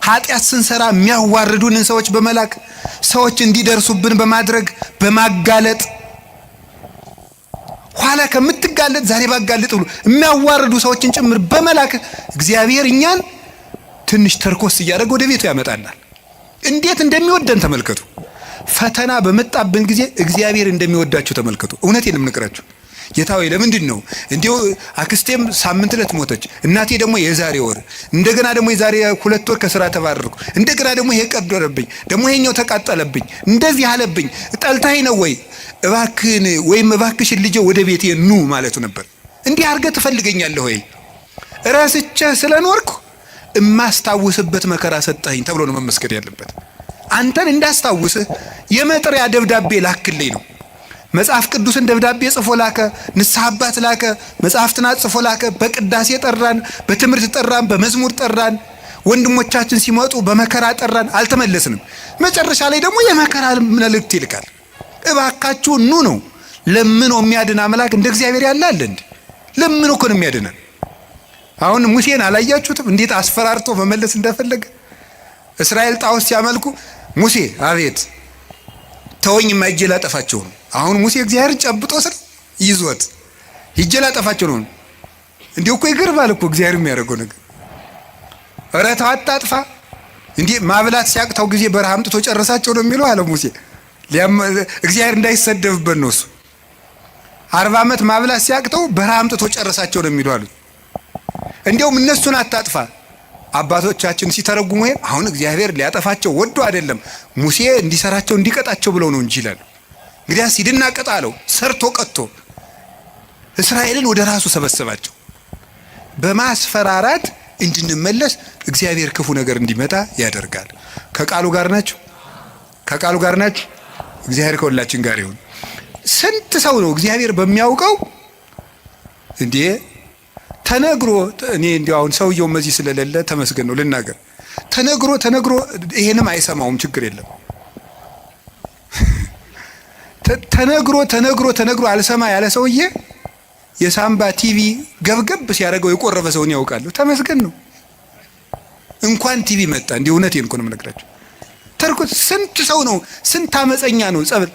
ኃጢአት ስንሰራ የሚያዋርዱንን ሰዎች በመላክ ሰዎች እንዲደርሱብን በማድረግ በማጋለጥ ኋላ ከምትጋለጥ ዛሬ ባጋለጥ ብሎ የሚያዋርዱ ሰዎችን ጭምር በመላክ እግዚአብሔር እኛን ትንሽ ተርኮስ እያደረገ ወደ ቤቱ ያመጣናል። እንዴት እንደሚወደን ተመልከቱ። ፈተና በመጣብን ጊዜ እግዚአብሔር እንደሚወዳችሁ ተመልከቱ። እውነቴን የምነግራችሁ ጌታ ሆይ ለምንድን ነው እንዲሁ አክስቴም ሳምንት ዕለት ሞተች፣ እናቴ ደግሞ የዛሬ ወር፣ እንደገና ደግሞ የዛሬ 2 ወር ከስራ ተባረርኩ፣ እንደገና ደግሞ ይሄ ቀደረብኝ፣ ደግሞ ይሄኛው ተቃጠለብኝ፣ እንደዚህ አለብኝ፣ ጠልታይ ነው ወይ እባክህን ወይም እባክሽን ልጄ ወደ ቤቴ ኑ ማለቱ ነበር። እንዲህ አድርገህ ትፈልገኛለህ ወይ? ራስቼ ስለኖርኩ እማስታውስበት መከራ ሰጠኸኝ ተብሎ ነው መመስገድ ያለበት። አንተን እንዳስታውስህ የመጥሪያ ደብዳቤ ላክልኝ ነው። መጽሐፍ ቅዱስን ደብዳቤ ጽፎ ላከ፣ ንስሐ አባት ላከ፣ መጽሐፍትን ጽፎ ላከ፣ በቅዳሴ ጠራን፣ በትምህርት ጠራን፣ በመዝሙር ጠራን፣ ወንድሞቻችን ሲመጡ በመከራ ጠራን፣ አልተመለስንም። መጨረሻ ላይ ደግሞ የመከራ መልእክት ይልካል። እባካችሁ ኑ ነው። ለምኖ የሚያድን አምላክ እንደ እግዚአብሔር ያለ አለ እንዴ? ለምኖ እኮ ነው የሚያድነን። አሁን ሙሴን አላያችሁትም? እንዴት አስፈራርቶ መመለስ እንደፈለገ። እስራኤል ጣዖት ሲያመልኩ ሙሴ አቤት ተወኝ ማይጄ ላጠፋቸው ነው። አሁን ሙሴ እግዚአብሔር ጨብጦ ስር ይዞት ሂጄ ላጠፋቸው ነው። እንዲሁ እኮ ይገርማል እኮ እግዚአብሔር የሚያደርገው ነገር። ኧረ ተው አታጥፋ። እንዲህ ማብላት ሲያቅተው ጊዜ በረሃ አምጥቶ ጨረሳቸው ነው የሚለው አለ ሙሴ። እግዚአብሔር እንዳይሰደብበት ነው እሱ። 40 ዓመት ማብላት ሲያቅተው በረሃ አምጥቶ ጨረሳቸው ነው የሚለው አሉት። እንዲያውም እነሱን አታጥፋ። አባቶቻችን ሲተረጉሙ አሁን እግዚአብሔር ሊያጠፋቸው ወዶ አይደለም ሙሴ እንዲሰራቸው እንዲቀጣቸው ብለው ነው እንጂ ይላል። እንግዲያስ ሂድና ቅጣ አለው። ሰርቶ ቀጥቶ እስራኤልን ወደ ራሱ ሰበሰባቸው። በማስፈራራት እንድንመለስ እግዚአብሔር ክፉ ነገር እንዲመጣ ያደርጋል። ከቃሉ ጋር ናችሁ? ከቃሉ ጋር ናችሁ? እግዚአብሔር ከሁላችን ጋር ይሁን። ስንት ሰው ነው እግዚአብሔር በሚያውቀው እንዴ ተነግሮ እኔ እንዲያው አሁን ሰውየው መዚህ ስለሌለ ተመስገን ነው ልናገር። ተነግሮ ይሄንም አይሰማውም፣ ችግር የለም። ተነግሮ አልሰማ ያለ ሰውዬ የሳምባ ቲቪ ገብገብ ሲያደርገው የቆረበ ሰውን ያውቃሉ። ተመስገን ነው። እንኳን ቲቪ መጣ። እንዲህ እውነቴን እኮ ነው የምነግራችሁ። ተርኩት ስንት ሰው ነው፣ ስንት አመፀኛ ነው። ጸበል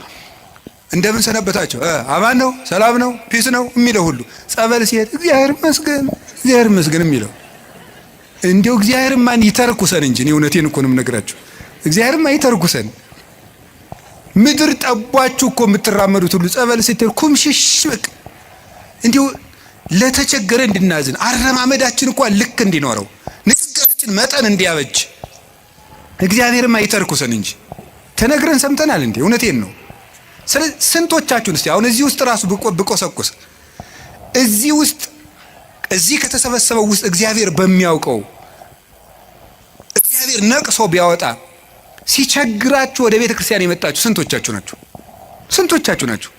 እንደምን ሰነበታቸው፣ አማን ነው፣ ሰላም ነው፣ ፒስ ነው የሚለው ሁሉ ጸበል ሲሄድ እግዚአብሔር ይመስገን የሚለው እንዲሁ እግዚአብሔር ማን ይተርኩሰን እንጂ እኔ እውነቴን እኮ ነው የምነግራችሁ። እግዚአብሔር ማን ይተርኩሰን። ምድር ጠቧችሁ እኮ የምትራመዱት ሁሉ ጸበል ስትሄድ ኩምሽሽ በቃ እንዲሁ ለተቸገረ እንድናዝን አረማመዳችን እንኳን ልክ እንዲኖረው ንግግራችን መጠን እንዲያበጅ እግዚአብሔር ማን ይተርኩሰን እንጂ ተነግረን ሰምተናል እንዴ? እውነቴን ነው። ስለዚህ ስንቶቻችሁን እስቲ አሁን እዚህ ውስጥ ራሱ ብቆሰቁስ እዚህ ከተሰበሰበው ውስጥ እግዚአብሔር በሚያውቀው እግዚአብሔር ነቅሶ ቢያወጣ ሲቸግራችሁ ወደ ቤተ ክርስቲያን የመጣችሁ ስንቶቻችሁ ናችሁ? ስንቶቻችሁ ናችሁ?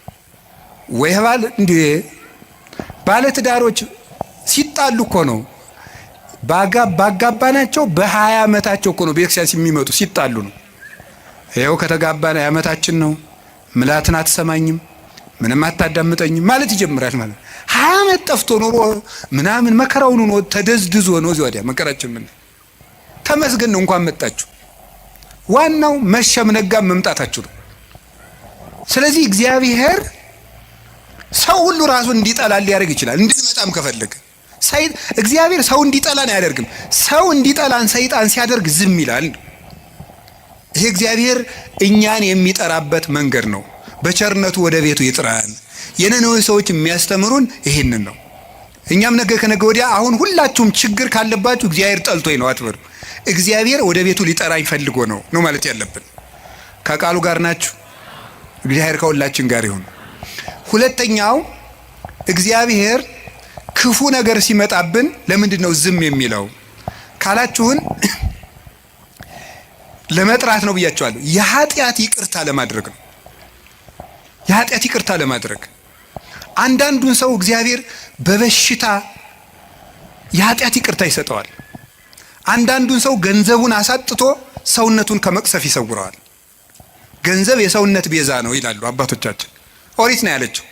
ወይ ባል እንዴ ባለ ትዳሮች ሲጣሉ እኮ ነው ባጋባናቸው በ20 ዓመታቸው እኮ ነው ቤተ ክርስቲያን የሚመጡ ሲጣሉ ነው። ይኸው ከተጋባና ዓመታችን ነው፣ ምላትን አትሰማኝም፣ ምንም አታዳምጠኝም ማለት ይጀምራል። ማለት 20 ዓመት ጠፍቶ ኖሮ ምናምን መከራውን ነው ተደዝድዞ ነው እዚህ ወዲያ መከራችን ምን ተመስገን ነው እንኳን መጣችሁ። ዋናው መሸም ነጋም መምጣታችሁ ነው። ስለዚህ እግዚአብሔር ሰው ሁሉ ራሱን እንዲጠላል ሊያደርግ ይችላል። እንድንመጣም ከፈለገ እግዚአብሔር ሰው እንዲጠላን አያደርግም። ሰው እንዲጠላን ሰይጣን ሲያደርግ ዝም ይላል። ይሄ እግዚአብሔር እኛን የሚጠራበት መንገድ ነው። በቸርነቱ ወደ ቤቱ ይጥራል። የነነዌ ሰዎች የሚያስተምሩን ይሄንን ነው። እኛም ነገ ከነገ ወዲያ አሁን ሁላችሁም ችግር ካለባችሁ እግዚአብሔር ጠልቶኝ ነው አትበሉ። እግዚአብሔር ወደ ቤቱ ሊጠራኝ ፈልጎ ነው ማለት ያለብን። ከቃሉ ጋር ናችሁ? እግዚአብሔር ከሁላችን ጋር ይሁን። ሁለተኛው እግዚአብሔር ክፉ ነገር ሲመጣብን ለምንድን ነው ዝም የሚለው ካላችሁን ለመጥራት ነው ብያቸዋለሁ። የኃጢአት ይቅርታ ለማድረግ ነው። የኃጢአት ይቅርታ ለማድረግ አንዳንዱን ሰው እግዚአብሔር በበሽታ የኃጢአት ይቅርታ ይሰጠዋል። አንዳንዱን ሰው ገንዘቡን አሳጥቶ ሰውነቱን ከመቅሰፍ ይሰውረዋል። ገንዘብ የሰውነት ቤዛ ነው ይላሉ አባቶቻችን። ኦሪት ነው ያለችው።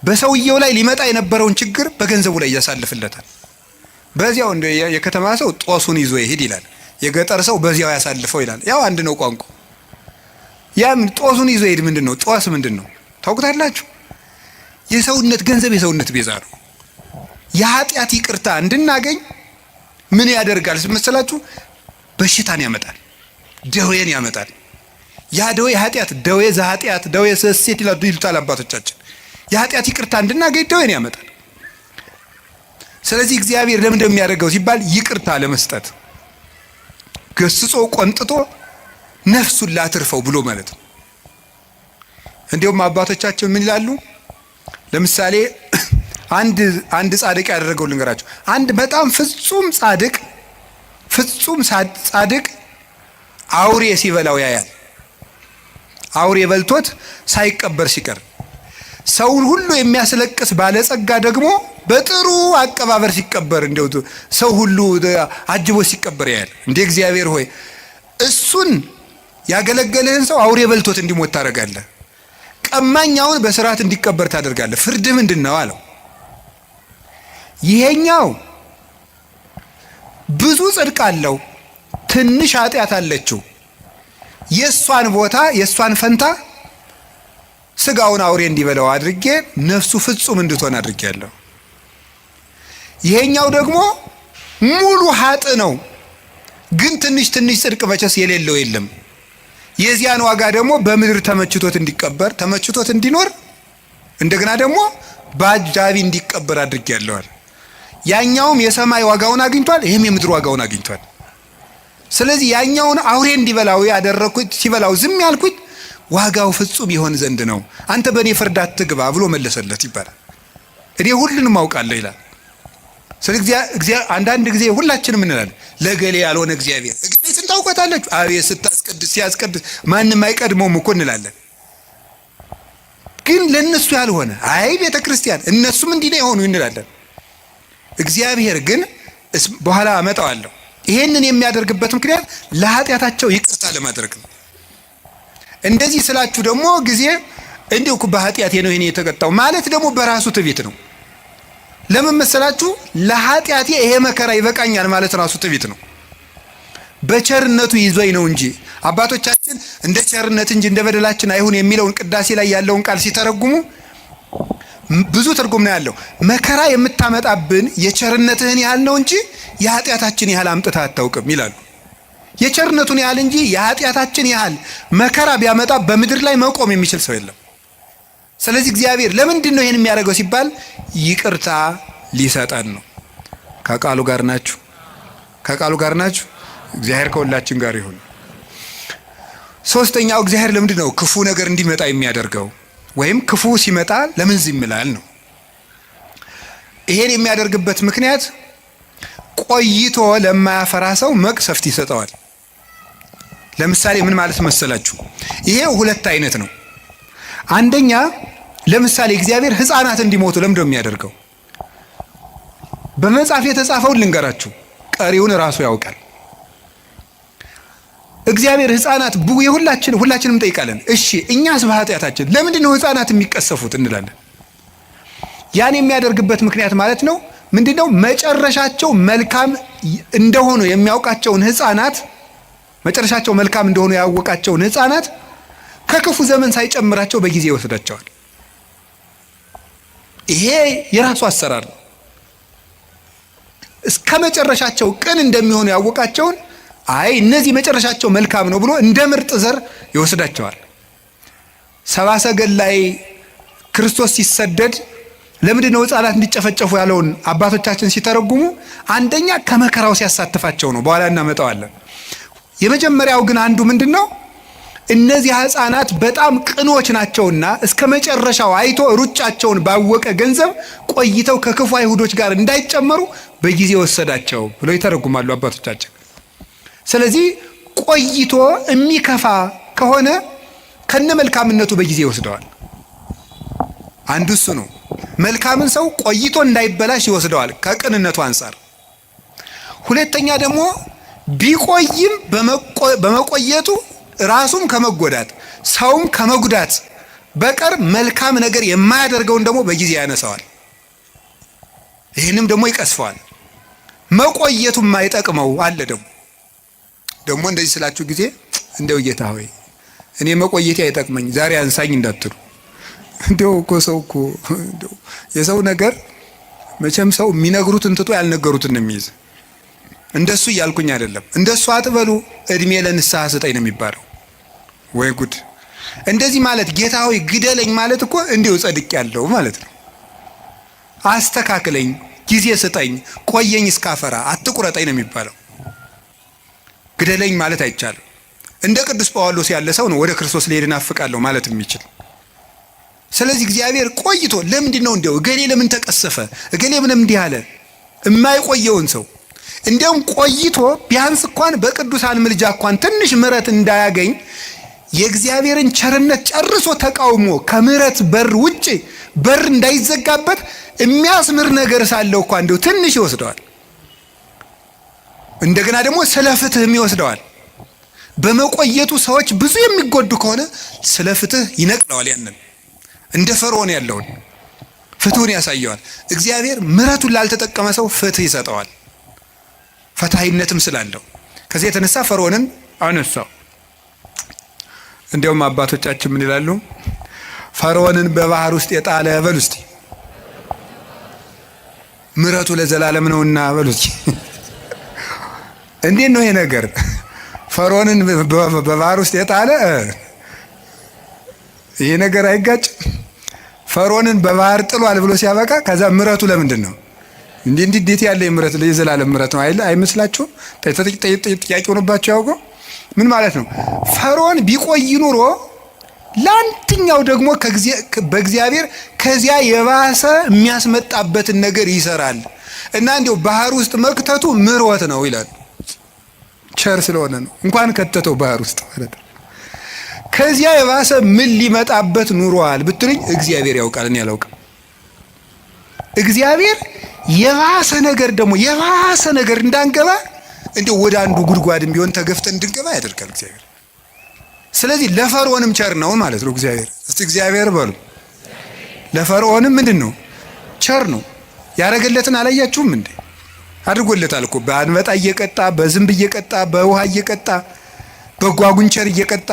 በሰውየው ላይ ሊመጣ የነበረውን ችግር በገንዘቡ ላይ ያሳልፍለታል። በዚያው እንደ የከተማ ሰው ጦሱን ይዞ ይሄድ ይላል። የገጠር ሰው በዚያው ያሳልፈው ይላል። ያው አንድ ነው ቋንቋ። ያም ጦሱን ይዞ ይሄድ ምንድነው? ጦስ ምንድነው ታውቁታላችሁ? የሰውነት ገንዘብ የሰውነት ቤዛ ነው። የኃጢአት ይቅርታ እንድናገኝ ምን ያደርጋል መሰላችሁ? በሽታን ያመጣል፣ ደዌን ያመጣል። ያ ደዌ ኃጢአት ደዌ ዘኃጢአት ደዌ ሰሴት ይሉታል አባቶቻችን። የኃጢአት ይቅርታ እንድናገኝ ደዌን ያመጣል። ስለዚህ እግዚአብሔር ለምን እንደሚያደርገው ሲባል ይቅርታ ለመስጠት ገስጾ ቆንጥጦ ነፍሱን ላትርፈው ብሎ ማለት ነው። እንዲሁም አባቶቻችን ምን ይላሉ? ለምሳሌ አንድ ጻድቅ ያደረገው ልንገራችሁ። አንድ በጣም ፍጹም ጻድቅ አውሬ ሲበላው ያያል። አውሬ በልቶት ሳይቀበር ሲቀር፣ ሰውን ሁሉ የሚያስለቅስ ባለጸጋ ደግሞ በጥሩ አቀባበር ሲቀበር፣ እንደው ሰው ሁሉ አጅቦ ሲቀበር ያያል። እንደ እግዚአብሔር ሆይ እሱን ያገለገለህን ሰው አውሬ በልቶት እንዲሞት ታደርጋለህ፣ ቀማኛውን በስርዓት እንዲቀበር ታደርጋለህ። ፍርድ ምንድን ነው አለው። ይሄኛው ብዙ ጽድቅ አለው፣ ትንሽ ኃጢአት አለችው። የእሷን ቦታ የእሷን ፈንታ ስጋውን አውሬ እንዲበላው አድርጌ ነፍሱ ፍጹም እንድትሆን አድርጌያለሁ። ይሄኛው ደግሞ ሙሉ ኃጥ ነው፣ ግን ትንሽ ጽድቅ መቼስ የሌለው የለም። የዚያን ዋጋ ደግሞ በምድር ተመችቶት እንዲቀበር ተመችቶት እንዲኖር እንደገና ደግሞ በአጃቢ እንዲቀበር አድርጌያለሁ። ያኛውም የሰማይ ዋጋውን አግኝቷል፣ ይሄም የምድር ዋጋውን አግኝቷል። ስለዚህ ያኛውን አውሬ እንዲበላው ያደረኩት ሲበላው ዝም ያልኩት ዋጋው ፍጹም ይሆን ዘንድ ነው። አንተ በእኔ ፍርድ አትግባ ብሎ መለሰለት ይባላል። እኔ ሁሉንም አውቃለሁ ይላል። ስለዚህ አንዳንድ ጊዜ ሁላችንም እንላለን ለገሌ ያልሆነ እግዚአብሔር እግሌትን ታውቃታለች። አቤት ስታስቀድስ ሲያስቀድስ ማንም አይቀድመውም እኮ እንላለን። ግን ለነሱ ያልሆነ አይ ቤተ ክርስቲያን እነሱም እንዲህ ነው የሆኑ እንላለን። እግዚአብሔር ግን በኋላ አመጣዋለሁ። ይሄንን የሚያደርግበት ምክንያት ለኃጢአታቸው ይቅርታ ለማድረግ ነው። እንደዚህ ስላችሁ ደግሞ ጊዜ እንዲሁ በኃጢአቴ ነው ይሄን የተቀጣው ማለት ደግሞ በራሱ ትዕቢት ነው። ለምን መሰላችሁ? ለኃጢአቴ ይሄ መከራ ይበቃኛል ማለት ራሱ ትዕቢት ነው። በቸርነቱ ይዞኝ ነው እንጂ አባቶቻችን እንደ ቸርነት እንጂ እንደ በደላችን አይሁን የሚለውን ቅዳሴ ላይ ያለውን ቃል ሲተረጉሙ ብዙ ትርጉም ነው ያለው። መከራ የምታመጣብን የቸርነትህን ያህል ነው እንጂ የኃጢአታችን ያህል አምጥታ አታውቅም ይላሉ። የቸርነቱን ያህል እንጂ የኃጢአታችን ያህል መከራ ቢያመጣ በምድር ላይ መቆም የሚችል ሰው የለም። ስለዚህ እግዚአብሔር ለምንድን ነው ይሄን የሚያደርገው ሲባል ይቅርታ ሊሰጠን ነው። ከቃሉ ጋር ናችሁ? ከቃሉ ጋር ናችሁ? እግዚአብሔር ከሁላችን ጋር ይሁን። ሶስተኛው እግዚአብሔር ለምንድን ነው ክፉ ነገር እንዲመጣ የሚያደርገው ወይም ክፉ ሲመጣ ለምን ዝም ይላል ነው። ይሄን የሚያደርግበት ምክንያት ቆይቶ ለማያፈራ ሰው መቅሰፍት ይሰጠዋል። ለምሳሌ ምን ማለት መሰላችሁ? ይሄ ሁለት አይነት ነው። አንደኛ ለምሳሌ እግዚአብሔር ሕፃናት እንዲሞቱ ለምን ነው የሚያደርገው? በመጽሐፍ የተጻፈውን ልንገራችሁ፣ ቀሪውን ራሱ ያውቃል። እግዚአብሔር ሕፃናት ሁላችንም ጠይቃለን። እሺ እኛስ በኃጢአታችን ለምንድን ነው ሕፃናት የሚቀሰፉት እንላለን። ያን የሚያደርግበት ምክንያት ማለት ነው ምንድነው? መጨረሻቸው መልካም እንደሆኑ የሚያውቃቸውን ሕፃናት መጨረሻቸው መልካም እንደሆኑ ያወቃቸውን ሕፃናት ከክፉ ዘመን ሳይጨምራቸው በጊዜ ይወስዳቸዋል። ይሄ የራሱ አሰራር ነው። እስከ መጨረሻቸው ቅን እንደሚሆኑ ያወቃቸውን አይ እነዚህ መጨረሻቸው መልካም ነው ብሎ እንደ ምርጥ ዘር ይወስዳቸዋል። ሰብአ ሰገል ላይ ክርስቶስ ሲሰደድ ለምንድን ነው ሕፃናት እንዲጨፈጨፉ ያለውን አባቶቻችን ሲተረጉሙ አንደኛ ከመከራው ሲያሳትፋቸው ነው። በኋላ እናመጣዋለን። የመጀመሪያው ግን አንዱ ምንድነው? እነዚህ ሕፃናት በጣም ቅኖች ናቸውና እስከ መጨረሻው አይቶ ሩጫቸውን ባወቀ ገንዘብ ቆይተው ከክፉ አይሁዶች ጋር እንዳይጨመሩ በጊዜ ወሰዳቸው ብሎ ይተረጉማሉ አባቶቻችን። ስለዚህ ቆይቶ የሚከፋ ከሆነ ከነ መልካምነቱ በጊዜ ይወስደዋል። አንዱ እሱ ነው። መልካምን ሰው ቆይቶ እንዳይበላሽ ይወስደዋል ከቅንነቱ አንጻር። ሁለተኛ ደግሞ ቢቆይም በመቆየቱ ራሱም ከመጎዳት ሰውም ከመጉዳት በቀር መልካም ነገር የማያደርገውን ደግሞ በጊዜ ያነሳዋል። ይህንም ደግሞ ይቀስፈዋል። መቆየቱ የማይጠቅመው አለ። ደግሞ እንደዚህ ስላችሁ ጊዜ እንደው ጌታ ሆይ እኔ መቆየቴ አይጠቅመኝ ዛሬ አንሳኝ እንዳትሉ። እንደው እኮ ሰው እኮ የሰው ነገር መቼም ሰው የሚነግሩትን ትቶ ያልነገሩትን ነው የሚይዝ። እንደሱ እያልኩኝ አይደለም። እንደሱ አትበሉ፣ እድሜ ለንስሐ ስጠኝ ነው የሚባለው። ወይ ጉድ! እንደዚህ ማለት ጌታ ሆይ ግደለኝ ማለት እኮ እንዲሁ ጸድቅ ያለው ማለት ነው። አስተካክለኝ፣ ጊዜ ስጠኝ፣ ቆየኝ እስካፈራ፣ አትቁረጠኝ ነው የሚባለው። ግደለኝ ማለት አይቻልም። እንደ ቅዱስ ጳውሎስ ያለ ሰው ነው ወደ ክርስቶስ ልሄድ እናፍቃለሁ ማለት የሚችል። ስለዚህ እግዚአብሔር ቆይቶ ለምንድን ነው እንደው እገሌ ለምን ተቀሰፈ እገሌ ምንም እንዲህ አለ የማይቆየውን ሰው እንደውም ቆይቶ ቢያንስ እንኳን በቅዱሳን ምልጃ እንኳን ትንሽ ምሕረት እንዳያገኝ የእግዚአብሔርን ቸርነት ጨርሶ ተቃውሞ ከምሕረት በር ውጪ በር እንዳይዘጋበት የሚያስምር ነገር ሳለው እንኳን እንደው ትንሽ ይወስደዋል። እንደገና ደግሞ ስለ ፍትህም ይወስደዋል። በመቆየቱ ሰዎች ብዙ የሚጎዱ ከሆነ ስለ ፍትህ ይነቅለዋል። ያንን እንደ ፈርዖን ያለውን ፍትሁን ያሳየዋል። እግዚአብሔር ምሕረቱን ላልተጠቀመ ሰው ፍትህ ይሰጠዋል፣ ፈታሂነትም ስላለው። ከዚህ የተነሳ ፈርዖንን አነሳው። እንዲያውም አባቶቻችን ምን ይላሉ? ፈርዖንን በባህር ውስጥ የጣለ በሉ እስቲ ምሕረቱ ለዘላለም ነውና በሉ እስቲ። እንዴት ነው ይሄ ነገር? ፈርዖንን በባህር ውስጥ የጣለ ይሄ ነገር አይጋጭም? ፈርዖንን በባህር ጥሏል ብሎ ሲያበቃ ከዛ ምሕረቱ ለምንድን ነው? እንዴት ያለ ምሕረት የዘላለም ምሕረት ነው አይደል? አይመስላችሁም? ጥያቄ ሆኖባችሁ ያውቀው ምን ማለት ነው? ፈርዖን ቢቆይ ኑሮ ለአንደኛው ደግሞ በእግዚአብሔር ከዚያ የባሰ የሚያስመጣበትን ነገር ይሰራል እና እንዲያው ባህር ውስጥ መክተቱ ምሕረት ነው ይላል። ቸር ስለሆነ ነው እንኳን ከተተው ባህር ውስጥ ማለት ነው። ከዚያ የባሰ ምን ሊመጣበት ኑሯል ብትሉኝ እግዚአብሔር ያውቃል፣ እኔ አላውቅም። እግዚአብሔር የባሰ ነገር ደግሞ የባሰ ነገር እንዳንገባ እንደው ወደ አንዱ ጉድጓድም ቢሆን ተገፍተን እንድንገባ ያደርጋል እግዚአብሔር። ስለዚህ ለፈርዖንም ቸር ነው ማለት ነው እግዚአብሔር። እስቲ እግዚአብሔር በሉ። ለፈርዖንም ምንድን ነው? ቸር ነው። ያረገለትን አላያችሁም እንዴ? አድርጎለታል እኮ በአንበጣ እየቀጣ በዝንብ እየቀጣ በውሃ እየቀጣ በጓጉንቸር እየቀጣ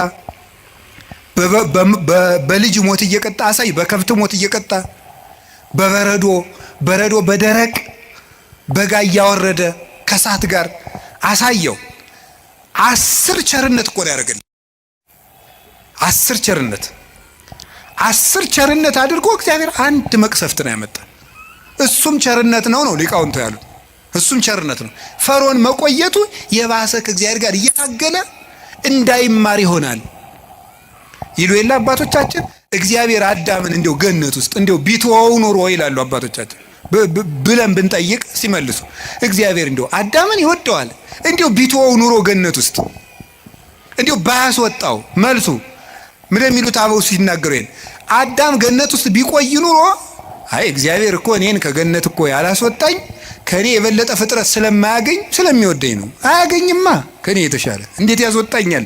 በልጅ ሞት እየቀጣ አሳይ በከብት ሞት እየቀጣ በረዶ በደረቅ በጋ እያወረደ ከሳት ጋር አሳየው። 10 ቸርነት እኮ ነው ያደረገልን። 10 ቸርነት አድርጎ እግዚአብሔር አንድ መቅሰፍት ነው ያመጣ። እሱም ቸርነት ነው ሊቃውንቱ ያሉት። እሱም ቸርነት ነው። ፈርዖን መቆየቱ የባሰ ከእግዚአብሔር ጋር እየታገለ እንዳይማር ይሆናል ይሉ የለ አባቶቻችን። እግዚአብሔር አዳምን እንደው ገነት ውስጥ እንደው ቢተወው ኑሮ ይላሉ አባቶቻችን ብለን ብንጠይቅ ሲመልሱ እግዚአብሔር እንደው አዳምን ይወደዋል እንደው ቢተወው ኑሮ ገነት ውስጥ እንደው ባያስወጣው። መልሱ ምን የሚሉት አበው ሲናገሩ ይሄን አዳም ገነት ውስጥ ቢቆይ ኑሮ አይ እግዚአብሔር እኮ እኔን ከገነት እኮ ያላስወጣኝ ከኔ የበለጠ ፍጥረት ስለማያገኝ ስለሚወደኝ ነው። አያገኝማ ከኔ የተሻለ እንዴት ያስወጣኛል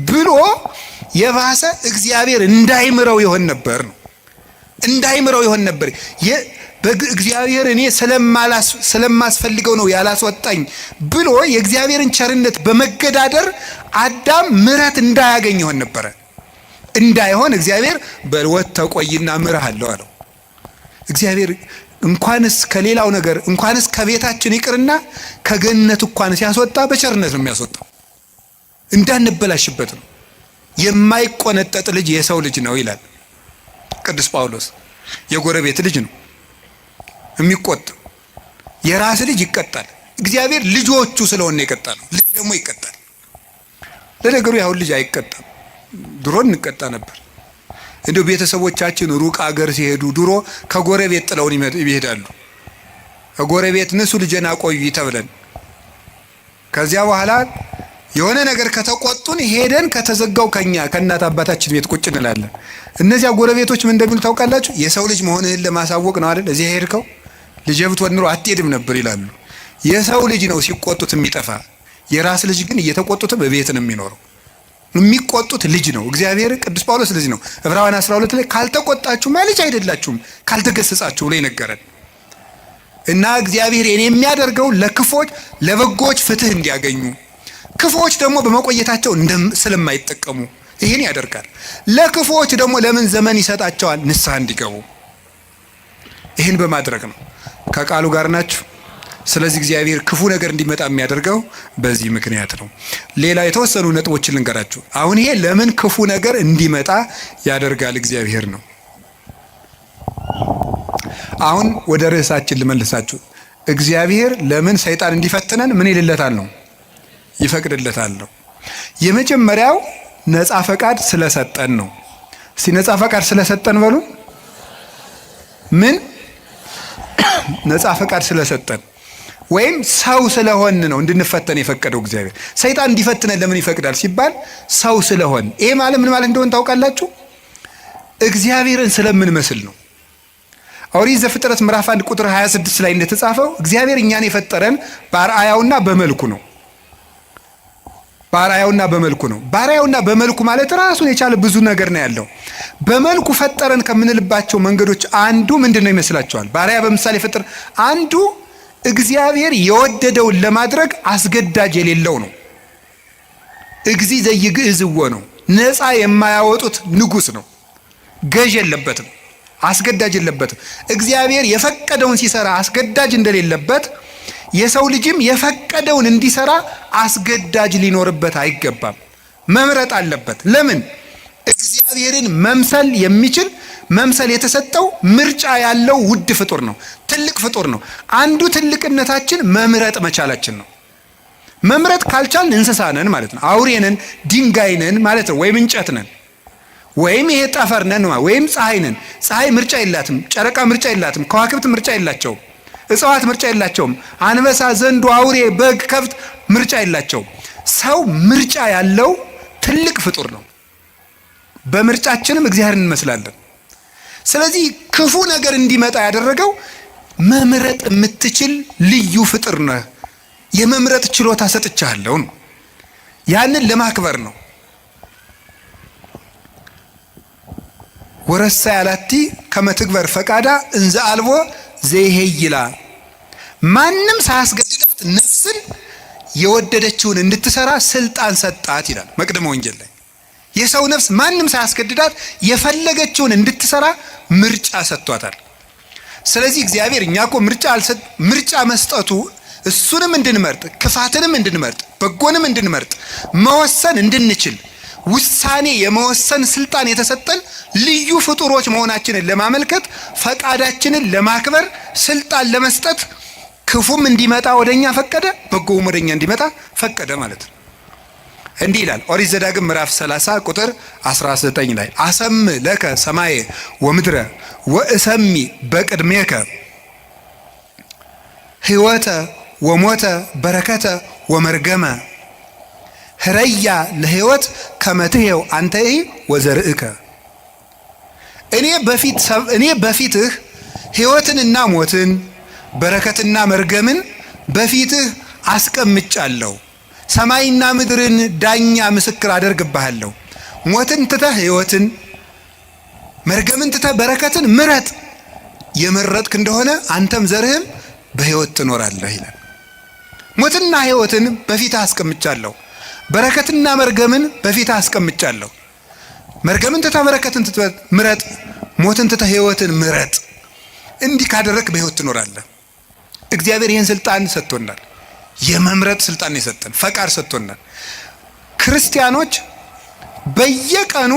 ብሎ የባሰ እግዚአብሔር እንዳይምረው ይሆን ነበር ነው። እንዳይምረው ይሆን ነበር። እግዚአብሔር እኔ ስለማስፈልገው ነው ያላስወጣኝ ብሎ የእግዚአብሔርን ቸርነት በመገዳደር አዳም ምሕረት እንዳያገኝ ይሆን ነበር። እንዳይሆን እግዚአብሔር በወት ተቆይና ምርሃለሁ አለው። እግዚአብሔር እንኳንስ ከሌላው ነገር እንኳንስ ከቤታችን ይቅርና ከገነት እንኳን ሲያስወጣ በቸርነት ነው የሚያስወጣው፣ እንዳንበላሽበት ነው። የማይቆነጠጥ ልጅ የሰው ልጅ ነው ይላል ቅዱስ ጳውሎስ። የጎረቤት ልጅ ነው የሚቆጥ። የራስ ልጅ ይቀጣል። እግዚአብሔር ልጆቹ ስለሆነ ይቀጣል። ልጅ ደግሞ ይቀጣል። ለነገሩ ያሁን ልጅ አይቀጣም። ድሮ እንቀጣ ነበር። እንደው ቤተሰቦቻችን ሩቅ አገር ሲሄዱ ድሮ ከጎረቤት ጥለውን ይሄዳሉ። ከጎረቤት ንሱ ልጄን አቆዩ ተብለን ከዚያ በኋላ የሆነ ነገር ከተቆጡን ሄደን ከተዘጋው ከእናት አባታችን ቤት ቁጭ እንላለን። እነዚያ ጎረቤቶች ምን እንደሚሉ ታውቃላችሁ? የሰው ልጅ መሆንህን ለማሳወቅ ነው አይደል እዚህ ሄድከው፣ ልጄ ብትሆን ኑሮ አትሄድም ነበር ይላሉ። የሰው ልጅ ነው ሲቆጡት የሚጠፋ። የራስ ልጅ ግን እየተቆጡት በቤት ነው የሚኖረው። የሚቆጡት ልጅ ነው። እግዚአብሔር ቅዱስ ጳውሎስ ስለዚህ ነው ዕብራውያን 12 ላይ ካልተቆጣችሁማ ልጅ አይደላችሁም ካልተገሰጻችሁ ብሎ ይነገረን እና እግዚአብሔር የሚያደርገው ለክፎች ለበጎች ፍትህ እንዲያገኙ ክፎች ደግሞ በመቆየታቸው ስለማይጠቀሙ ይሄን ያደርጋል። ለክፎች ደግሞ ለምን ዘመን ይሰጣቸዋል? ንስሐ እንዲገቡ። ይሄን በማድረግ ነው። ከቃሉ ጋር ናችሁ። ስለዚህ እግዚአብሔር ክፉ ነገር እንዲመጣ የሚያደርገው በዚህ ምክንያት ነው። ሌላ የተወሰኑ ነጥቦችን ልንገራችሁ። አሁን ይሄ ለምን ክፉ ነገር እንዲመጣ ያደርጋል እግዚአብሔር ነው። አሁን ወደ ርዕሳችን ልመልሳችሁ። እግዚአብሔር ለምን ሰይጣን እንዲፈትነን ምን ይልለታል ነው? ይፈቅድለታል ነው። የመጀመሪያው ነፃ ፈቃድ ስለሰጠን ነው። እስቲ ነፃ ፈቃድ ስለሰጠን በሉ። ምን ነፃ ፈቃድ ስለሰጠን ወይም ሰው ስለሆን ነው እንድንፈተን የፈቀደው እግዚአብሔር። ሰይጣን እንዲፈትነን ለምን ይፈቅዳል ሲባል ሰው ስለሆን። ይሄ ማለት ምን ማለት እንደሆነ ታውቃላችሁ? እግዚአብሔርን ስለምንመስል ነው። ኦሪት ዘፍጥረት ምዕራፍ 1 ቁጥር 26 ላይ እንደተጻፈው እግዚአብሔር እኛን የፈጠረን በአርአያውና በመልኩ ነው። በአርአያውና በመልኩ ነው። በአርአያውና በመልኩ ማለት ራሱን የቻለ ብዙ ነገር ነው ያለው። በመልኩ ፈጠረን ከምንልባቸው መንገዶች አንዱ ምንድን ነው ይመስላችኋል? በአርአያ በምሳሌ ፈጠረን አንዱ እግዚአብሔር የወደደውን ለማድረግ አስገዳጅ የሌለው ነው። እግዚ ዘይግዕዝዎ ነው። ነፃ የማያወጡት ንጉሥ ነው። ገዥ የለበትም፣ አስገዳጅ የለበትም። እግዚአብሔር የፈቀደውን ሲሰራ አስገዳጅ እንደሌለበት የሰው ልጅም የፈቀደውን እንዲሰራ አስገዳጅ ሊኖርበት አይገባም። መምረጥ አለበት። ለምን? እግዚአብሔርን መምሰል የሚችል መምሰል የተሰጠው ምርጫ ያለው ውድ ፍጡር ነው። ትልቅ ፍጡር ነው። አንዱ ትልቅነታችን መምረጥ መቻላችን ነው። መምረጥ ካልቻልን እንስሳ ነን ማለት ነው። አውሬ ነን፣ ድንጋይ ነን ማለት ነው። ወይም እንጨት ነን፣ ወይም ይሄ ጠፈር ነን፣ ወይም ፀሐይ ነን። ፀሐይ ምርጫ የላትም። ጨረቃ ምርጫ የላትም። ከዋክብት ምርጫ የላቸውም። እጽዋት ምርጫ የላቸውም። አንበሳ፣ ዘንዶ፣ አውሬ፣ በግ፣ ከብት ምርጫ የላቸውም። ሰው ምርጫ ያለው ትልቅ ፍጡር ነው። በምርጫችንም እግዚአብሔርን እንመስላለን። ስለዚህ ክፉ ነገር እንዲመጣ ያደረገው መምረጥ የምትችል ልዩ ፍጡር ነህ፣ የመምረጥ ችሎታ ሰጥቻለሁ ነው። ያንን ለማክበር ነው። ወረሳ ያላቲ ከመትግበር ፈቃዳ እንዘ አልቦ ዘይሄይላ። ማንም ሳያስገድዳት ነፍስን የወደደችውን እንድትሰራ ስልጣን ሰጣት ይላል መቅደመ ወንጌል ላይ። የሰው ነፍስ ማንም ሳያስገድዳት የፈለገችውን እንድትሰራ ምርጫ ሰጥቷታል። ስለዚህ እግዚአብሔር እኛ እኮ ምርጫ መስጠቱ እሱንም እንድንመርጥ፣ ክፋትንም እንድንመርጥ፣ በጎንም እንድንመርጥ፣ መወሰን እንድንችል ውሳኔ የመወሰን ስልጣን የተሰጠን ልዩ ፍጡሮች መሆናችንን ለማመልከት ፈቃዳችንን ለማክበር ስልጣን ለመስጠት ክፉም እንዲመጣ ወደኛ ፈቀደ፣ በጎም ወደኛ እንዲመጣ ፈቀደ ማለት ነው። እንዲህ ይላል ኦሪት ዘዳግም ምዕራፍ 30 ቁጥር 19 ላይ አሰም ለከ ሰማየ ወምድረ ወእሰሚ በቅድሜከ ሕይወተ ወሞተ በረከተ ወመርገመ ህረያ ለሕይወት ከመትሄው አንተይ ወዘርእከ። እኔ በፊትህ ሕይወትንና ሞትን በረከትና መርገምን በፊትህ አስቀምጫለሁ። ሰማይና ምድርን ዳኛ ምስክር አደርግብሃለሁ። ሞትን ትተህ ሕይወትን፣ መርገምን ትተህ በረከትን ምረጥ። የመረጥክ እንደሆነ አንተም ዘርህም በሕይወት ትኖራለህ ይላል። ሞትና ሕይወትን በፊትህ አስቀምጫለሁ፣ በረከትና መርገምን በፊትህ አስቀምጫለሁ። መርገምን ትተህ በረከትን ምረጥ፣ ሞትን ትተህ ሕይወትን ምረጥ። እንዲህ ካደረክ በሕይወት ትኖራለህ። እግዚአብሔር ይህን ስልጣን ሰጥቶናል። የመምረጥ ስልጣን የሰጠን ፈቃድ ሰጥቶናል። ክርስቲያኖች በየቀኑ